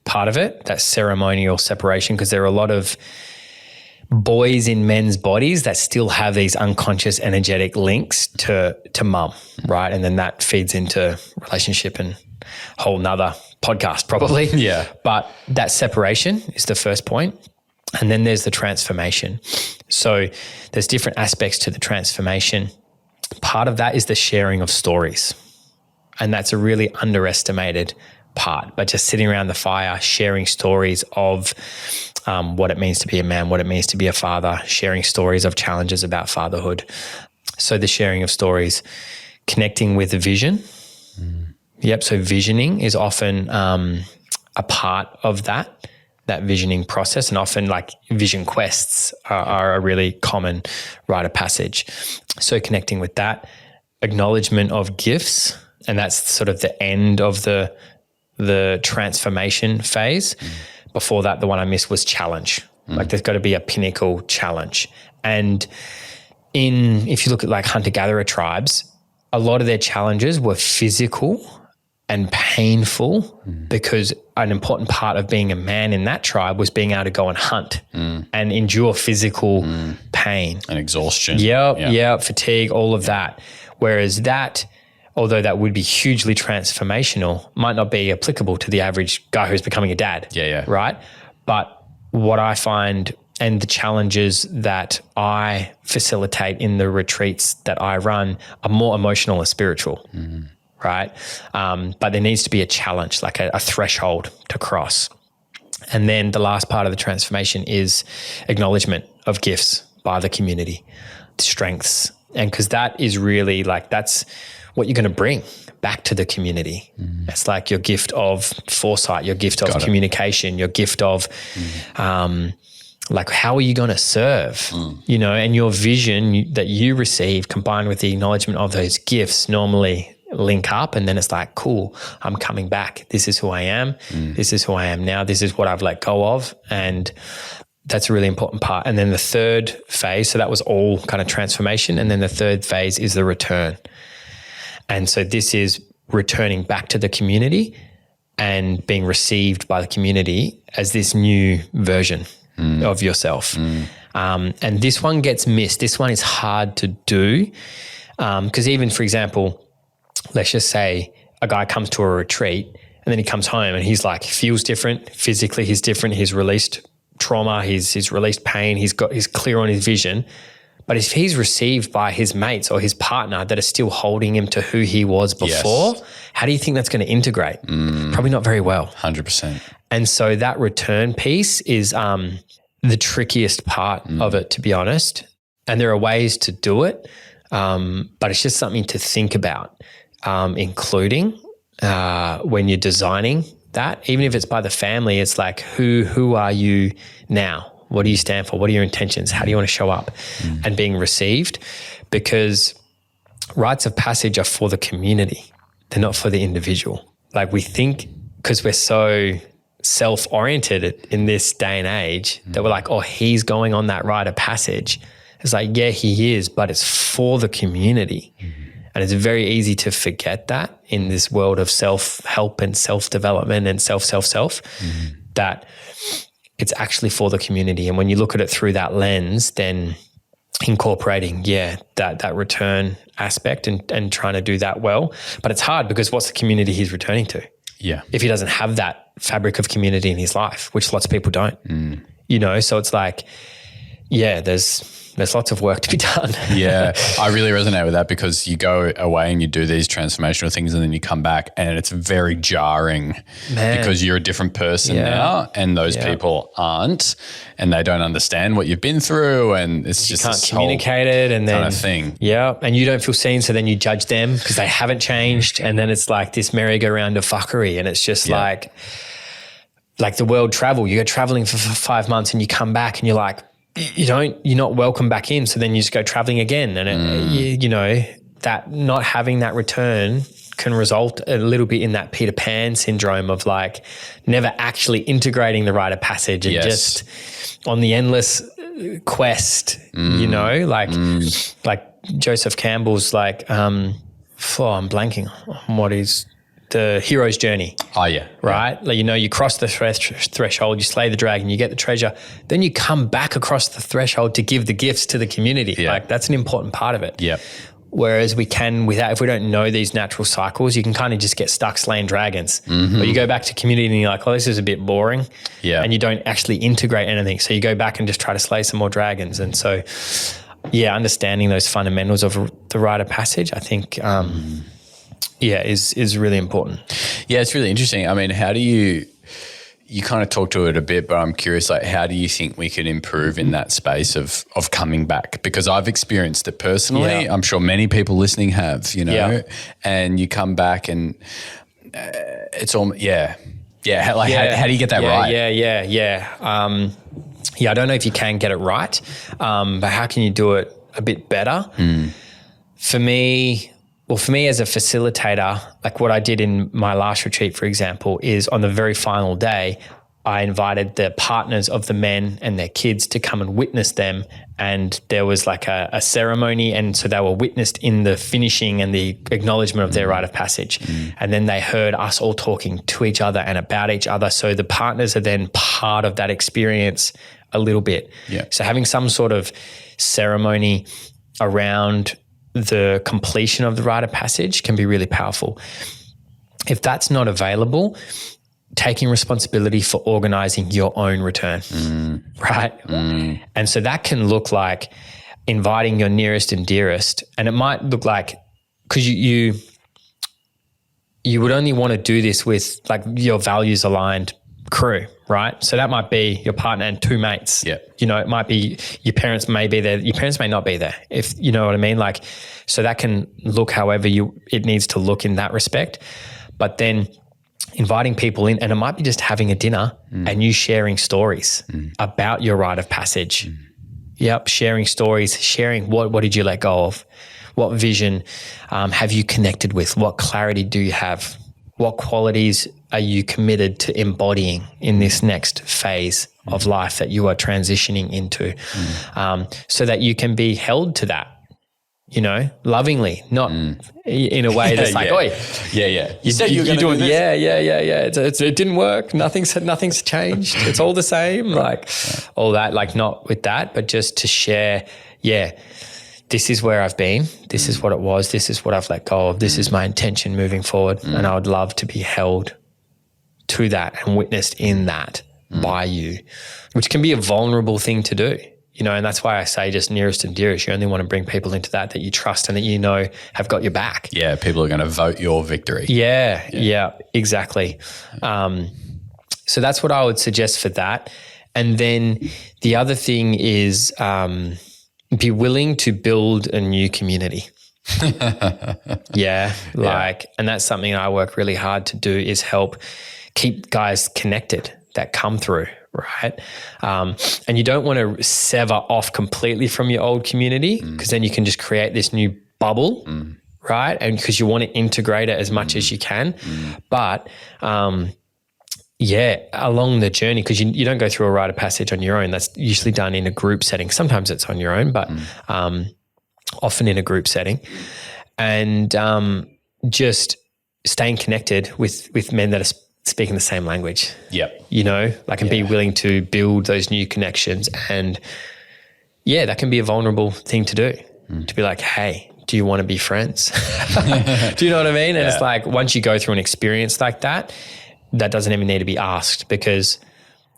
part of it, that ceremonial separation, because there are a lot of boys in men's bodies that still have these unconscious energetic links to mum, right? And then that feeds into relationship and whole nother podcast probably. Yeah. But that separation is the first point. And then there's the transformation. So there's different aspects to the transformation. Part of that is the sharing of stories. And that's a really underestimated part, but just sitting around the fire, sharing stories of what it means to be a man, what it means to be a father, sharing stories of challenges about fatherhood. So the sharing of stories, connecting with the vision. Yep. So visioning is often a part of that visioning process, and often like vision quests are a really common rite of passage. So connecting with that, acknowledgement of gifts, and that's sort of the end of the transformation phase. Before that, the one I missed was challenge. Like there's got to be a pinnacle challenge. And if you look at like hunter-gatherer tribes, a lot of their challenges were physical and painful because an important part of being a man in that tribe was being able to go and hunt and endure physical pain. And exhaustion. Yep, fatigue, all of that. Whereas that, although that would be hugely transformational, might not be applicable to the average guy who's becoming a dad. Yeah. Right? But what I find and the challenges that I facilitate in the retreats that I run are more emotional and spiritual, right? But there needs to be a challenge, like a threshold to cross. And then the last part of the transformation is acknowledgement of gifts by the community, strengths. And because that is really like, that's what you're going to bring back to the community. It's like your gift of foresight, your gift of communication, your gift of like, how are you going to serve, you know, and your vision that you receive combined with the acknowledgement of those gifts normally link up. And then it's like, cool, I'm coming back. This is who I am. This is who I am now. This is what I've let go of. And that's a really important part. And then the third phase, so that was all kind of transformation. And then the third phase is the return. And so this is returning back to the community and being received by the community as this new version of yourself. And this one gets missed. This one is hard to do because even, for example, let's just say a guy comes to a retreat and then he comes home and he's like, feels different. Physically, he's different. He's released trauma. He's released pain. He's clear on his vision. But if he's received by his mates or his partner that are still holding him to who he was before, how do you think that's going to integrate? Probably not very well. 100%. And so that return piece is the trickiest part of it, to be honest. And there are ways to do it, but it's just something to think about, including when you're designing that. Even if it's by the family, it's like, who are you now? What do you stand for? What are your intentions? How do you want to show up? And being received, because rites of passage are for the community. They're not for the individual. Like we think, because we're so self-oriented in this day and age, that we're like, oh, he's going on that rite of passage. It's like, yeah, he is, but it's for the community. And it's very easy to forget that in this world of self-help and self-development and self, that it's actually for the community. And when you look at it through that lens, then incorporating, that return aspect and trying to do that well. But it's hard because what's the community he's returning to? Yeah. If he doesn't have that fabric of community in his life, which lots of people don't, you know? So it's like, there's lots of work to be done. Yeah, I really resonate with that because you go away and you do these transformational things and then you come back and it's very jarring because you're a different person now and those people aren't, and they don't understand what you've been through, and it's just you can't communicate it, and then kind of thing. Yeah, and you don't feel seen, so then you judge them because they haven't changed, and then it's like this merry-go-round of fuckery, and it's just like the world travel. You go traveling for 5 months and you come back and you're like, you're not welcome back in. So then you just go traveling again. And you know, that not having that return can result a little bit in that Peter Pan syndrome of like never actually integrating the rite of passage and just on the endless quest, you know, like Joseph Campbell's like, I'm blanking on what is the hero's journey. Oh, yeah. Right? Yeah. Like, you know, you cross the threshold, you slay the dragon, you get the treasure, then you come back across the threshold to give the gifts to the community. Yeah. Like, that's an important part of it. Yeah. Whereas we can, if we don't know these natural cycles, you can kind of just get stuck slaying dragons. Or you go back to community and you're like, oh, this is a bit boring. Yeah. And you don't actually integrate anything. So you go back and just try to slay some more dragons. And so, understanding those fundamentals of the rite of passage, I think, is really important. Yeah, it's really interesting. I mean, how do you kind of talk to it a bit, but I'm curious, like, how do you think we could improve in that space of coming back? Because I've experienced it personally. Yeah. I'm sure many people listening have, you know, and you come back and it's all, how do you get that right? I don't know if you can get it right, but how can you do it a bit better? For me as a facilitator, like what I did in my last retreat, for example, is on the very final day, I invited the partners of the men and their kids to come and witness them. And there was like a ceremony. And so they were witnessed in the finishing and the acknowledgement of their rite of passage. And then they heard us all talking to each other and about each other. So the partners are then part of that experience a little bit. Yeah. So having some sort of ceremony around the completion of the rite of passage can be really powerful. If that's not available, taking responsibility for organizing your own return, right? And so that can look like inviting your nearest and dearest. And it might look like, because you would only want to do this with like your values aligned crew, right? So that might be your partner and 2 mates. Yeah. You know, it might be your parents may be there. Your parents may not be there, if you know what I mean. Like, so that can look however it needs to look in that respect. But then inviting people in, and it might be just having a dinner and you sharing stories about your rite of passage. Yep, sharing stories, sharing what did you let go of? What vision have you connected with? What clarity do you have? What qualities are you committed to embodying in this next phase of life that you are transitioning into? So that you can be held to that, you know, lovingly, not in a way that's like, oi. Yeah. You said you were going to do this. Yeah. It didn't work. Nothing's changed. It's all the same. Like all that, like not with that, but just to share, this is where I've been. This is what it was. This is what I've let go of. This is my intention moving forward. And I would love to be held to that and witnessed in that by you, which can be a vulnerable thing to do, you know, and that's why I say just nearest and dearest. You only want to bring people into that you trust and that you know have got your back. Yeah, people are going to vote your victory. Yeah, exactly. So that's what I would suggest for that. And then the other thing is be willing to build a new community. And that's something I work really hard to do, is help keep guys connected that come through, right? And you don't want to sever off completely from your old community, because then you can just create this new bubble, right? And because you want to integrate it as much as you can. But along the journey, because you don't go through a rite of passage on your own. That's usually done in a group setting. Sometimes it's on your own, but often in a group setting. And just staying connected with men that are speaking the same language. Yep. You know, like, and be willing to build those new connections. And that can be a vulnerable thing to do, to be like, hey, do you want to be friends? Do you know what I mean? And it's like, once you go through an experience like that, that doesn't even need to be asked, because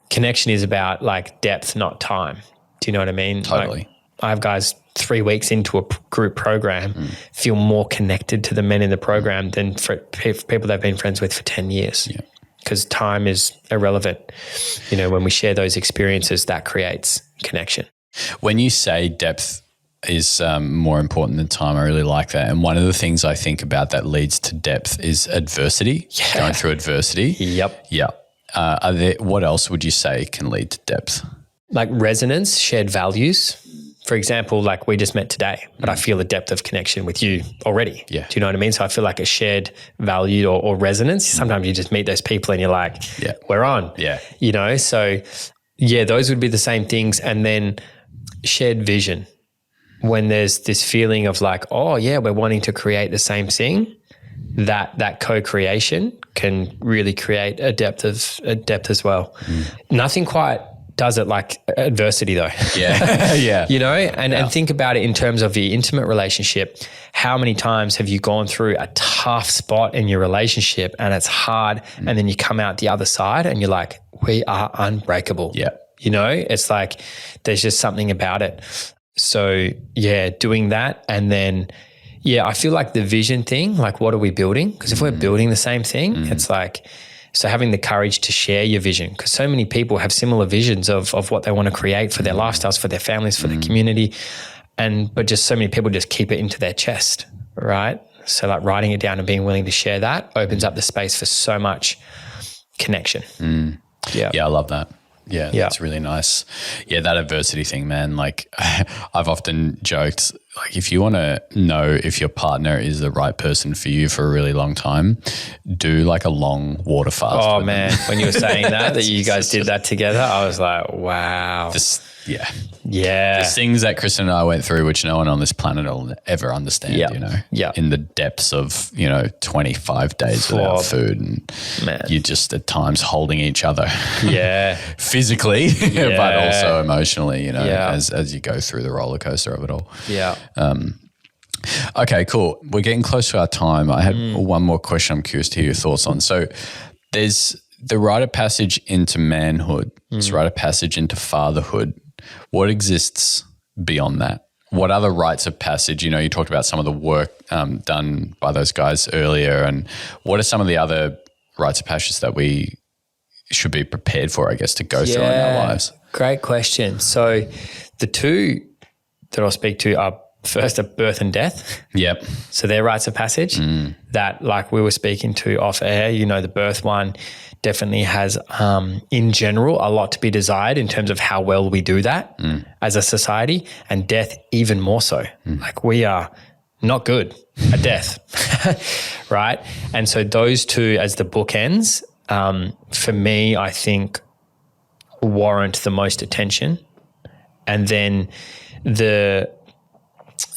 connection is about like depth, not time. Do you know what I mean? Totally. Like, I have guys 3 weeks into a group program feel more connected to the men in the program than for people they've been friends with for 10 years. Yeah. Because time is irrelevant. You know, when we share those experiences, that creates connection. When you say depth is more important than time, I really like that. And one of the things I think about that leads to depth is adversity, going through adversity. Yep. What else would you say can lead to depth? Like resonance, shared values. For example, like we just met today, but I feel a depth of connection with you already. Yeah. Do you know what I mean? So I feel like a shared value or resonance. Sometimes you just meet those people and you're like, we're on. Yeah. You know, so those would be the same things. And then shared vision. When there's this feeling of like, we're wanting to create the same thing, that co-creation can really create a depth as well. Nothing quite does it like adversity though. Yeah. You know, and think about it in terms of the intimate relationship. How many times have you gone through a tough spot in your relationship and it's hard, and then you come out the other side and you're like, we are unbreakable. Yeah. You know, it's like there's just something about it. So doing that. And then, I feel like the vision thing, like what are we building? Because if we're building the same thing, it's like, so having the courage to share your vision, because so many people have similar visions of what they want to create for their lifestyles, for their families, for their community. But just so many people just keep it into their chest, right? So like writing it down and being willing to share that opens up the space for so much connection. Yeah, I love that. Yeah, that's really nice. Yeah, that adversity thing, man. Like I've often joked, like if you want to know if your partner is the right person for you for a really long time, do like a long water fast. Oh man, when you were saying that you guys did that together, I was like, wow. There's things that Kristen and I went through which no one on this planet will ever understand, you know, in the depths of, 25 days without food, and you're just at times holding each other physically, but also emotionally, as you go through the roller coaster of it all. Okay, cool. We're getting close to our time. I had one more question I'm curious to hear your thoughts on. So there's the rite of passage into manhood, this rite of passage into fatherhood, what exists beyond that? What other rites of passage? You talked about some of the work done by those guys earlier, and what are some of the other rites of passage that we should be prepared for, I guess, to go through in our lives? Great question. So the two that I'll speak to are first a birth and death. Yep. So they're rites of passage that, like we were speaking to off air, the birth one definitely has, in general, a lot to be desired in terms of how well we do that as a society, and death even more so. Like we are not good at death, right? And so those two as the bookends, for me, I think warrant the most attention. And then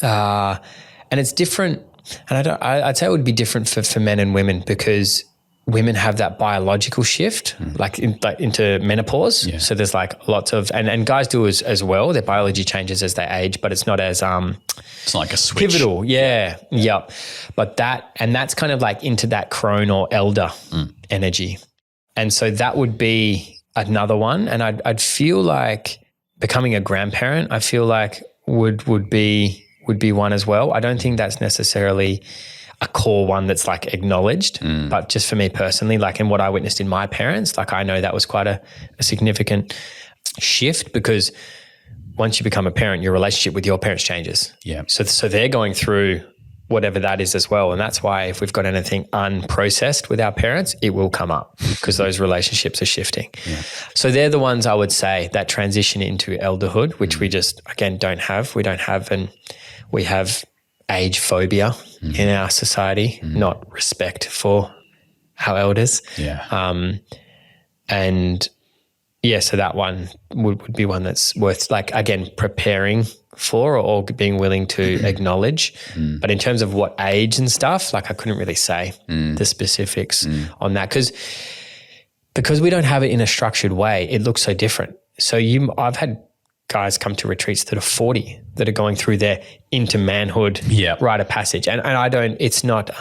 and it's different, and I'd say it would be different for men and women, because women have that biological shift, like into menopause. Yeah. So there's like lots of, and guys do as well. Their biology changes as they age, but it's not as it's like a switch. Pivotal. Yeah. Yep. But that's kind of like into that crone or elder energy. And so that would be another one. And I'd feel like becoming a grandparent, I feel like would be one as well. I don't think that's necessarily a core one that's like acknowledged, but just for me personally, like in what I witnessed in my parents, like I know that was quite a significant shift, because once you become a parent, your relationship with your parents changes. Yeah. So they're going through whatever that is as well. And that's why if we've got anything unprocessed with our parents, it will come up, because those relationships are shifting. Yeah. So they're the ones I would say that transition into elderhood, which we just, again, don't have. We don't have, and we have age phobia in our society, not respect for our elders. Yeah. So that one would be one that's worth, like, again, preparing for or being willing to acknowledge. But in terms of what age and stuff, like I couldn't really say the specifics on that, because we don't have it in a structured way. It looks so different. So I've had guys come to retreats that are 40 that are going through their into manhood rite of passage. And it's not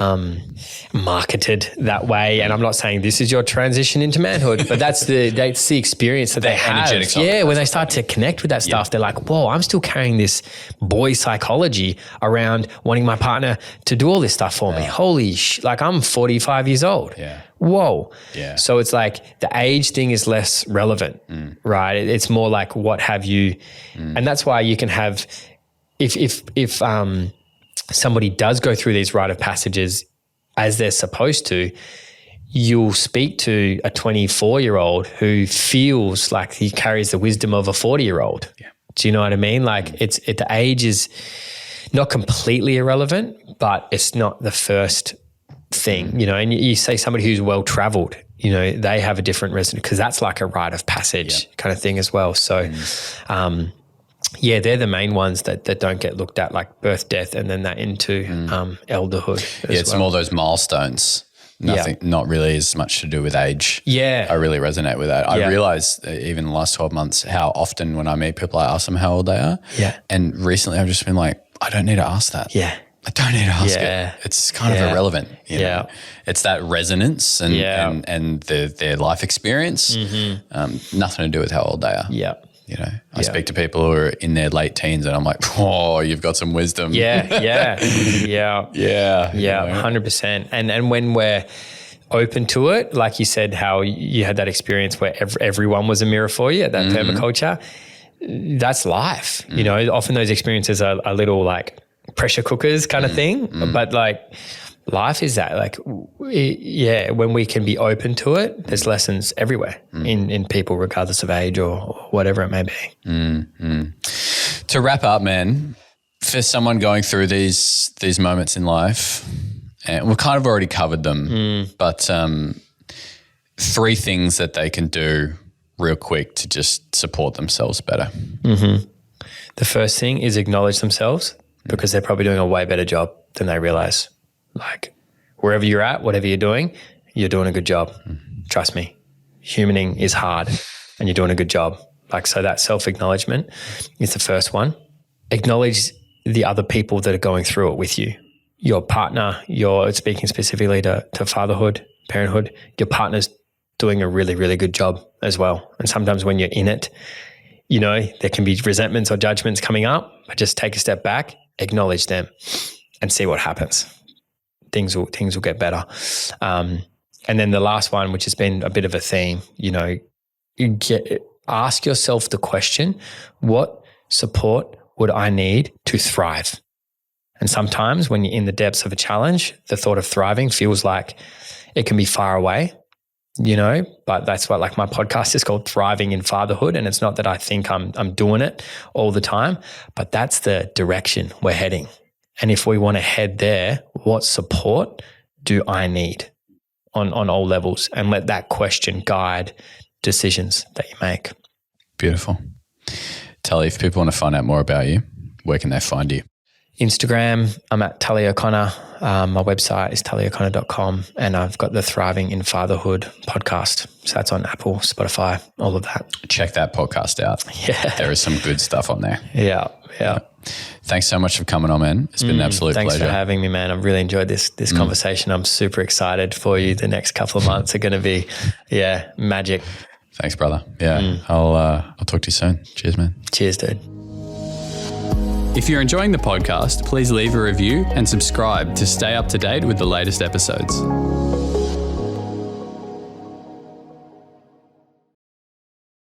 marketed that way. And I'm not saying this is your transition into manhood, but that's the experience that they have. Yeah, when they start to connect with that stuff, they're like, whoa, I'm still carrying this boy psychology around wanting my partner to do all this stuff for me. Holy like I'm 45 years old. Yeah. Whoa. Yeah. So it's like the age thing is less relevant, right? It's more like what have you, and that's why you can have, if somebody does go through these rite of passages as they're supposed to, you'll speak to a 24-year-old who feels like he carries the wisdom of a 40-year-old. Yeah. Do you know what I mean? Like the age is not completely irrelevant, but it's not the first thing, and you say somebody who's well-traveled, they have a different resonance, because that's like a rite of passage kind of thing as well. So, they're the main ones that don't get looked at, like birth, death, and then that into elderhood. It's more those milestones. Nothing, not really as much to do with age. Yeah. I really resonate with that. I realized even the last 12 months how often when I meet people, I ask them how old they are. Yeah. And recently I've just been like, I don't need to ask that. Yeah. I don't need to ask it. It's kind of irrelevant. You know? It's that resonance and their life experience. Nothing to do with how old they are. Yeah. I speak to people who are in their late teens and I'm like, oh, you've got some wisdom. Yeah. 100%. And when we're open to it, like you said, how you had that experience where everyone was a mirror for you at that permaculture, that's life. Often those experiences are a little like pressure cookers kind of thing, but like life is that, like, when we can be open to it, there's lessons everywhere in people, regardless of age or whatever it may be. To wrap up, man, for someone going through these moments in life, and we've kind of already covered them, but 3 things that they can do real quick to just support themselves better. The first thing is acknowledge themselves, because they're probably doing a way better job than they realize. Like wherever you're at, whatever you're doing a good job. Trust me, humaning is hard and you're doing a good job. Like, so that self-acknowledgement is the first one. Acknowledge the other people that are going through it with you. Your partner, you're speaking specifically to fatherhood, parenthood, your partner's doing a really, really good job as well. And sometimes when you're in it, you know, there can be resentments or judgments coming up, but just take a step back, acknowledge them and see what happens. Things will get better. And then the last one, which has been a bit of a theme, you know, ask yourself the question, what support would I need to thrive? And sometimes when you're in the depths of a challenge, the thought of thriving feels like it can be far away, you know, but that's what, like, my podcast is called Thriving in Fatherhood. And it's not that I think I'm doing it all the time, but that's the direction we're heading. And if we want to head there, what support do I need on all levels? And let that question guide decisions that you make. Beautiful. Tully, if people want to find out more about you, where can they find you? Instagram, I'm at Tully O'Connor. My website is tullyo'connor.com, and I've got the Thriving in Fatherhood podcast. So that's on Apple, Spotify, all of that. Check that podcast out. Yeah. There is some good stuff on there. Yeah. Thanks so much for coming on, man. It's been an absolute pleasure. Thanks for having me, man. I've really enjoyed this conversation. I'm super excited for you. The next couple of months are going to be, magic. Thanks, brother. Yeah. I'll talk to you soon. Cheers, man. Cheers, dude. If you're enjoying the podcast, please leave a review and subscribe to stay up to date with the latest episodes.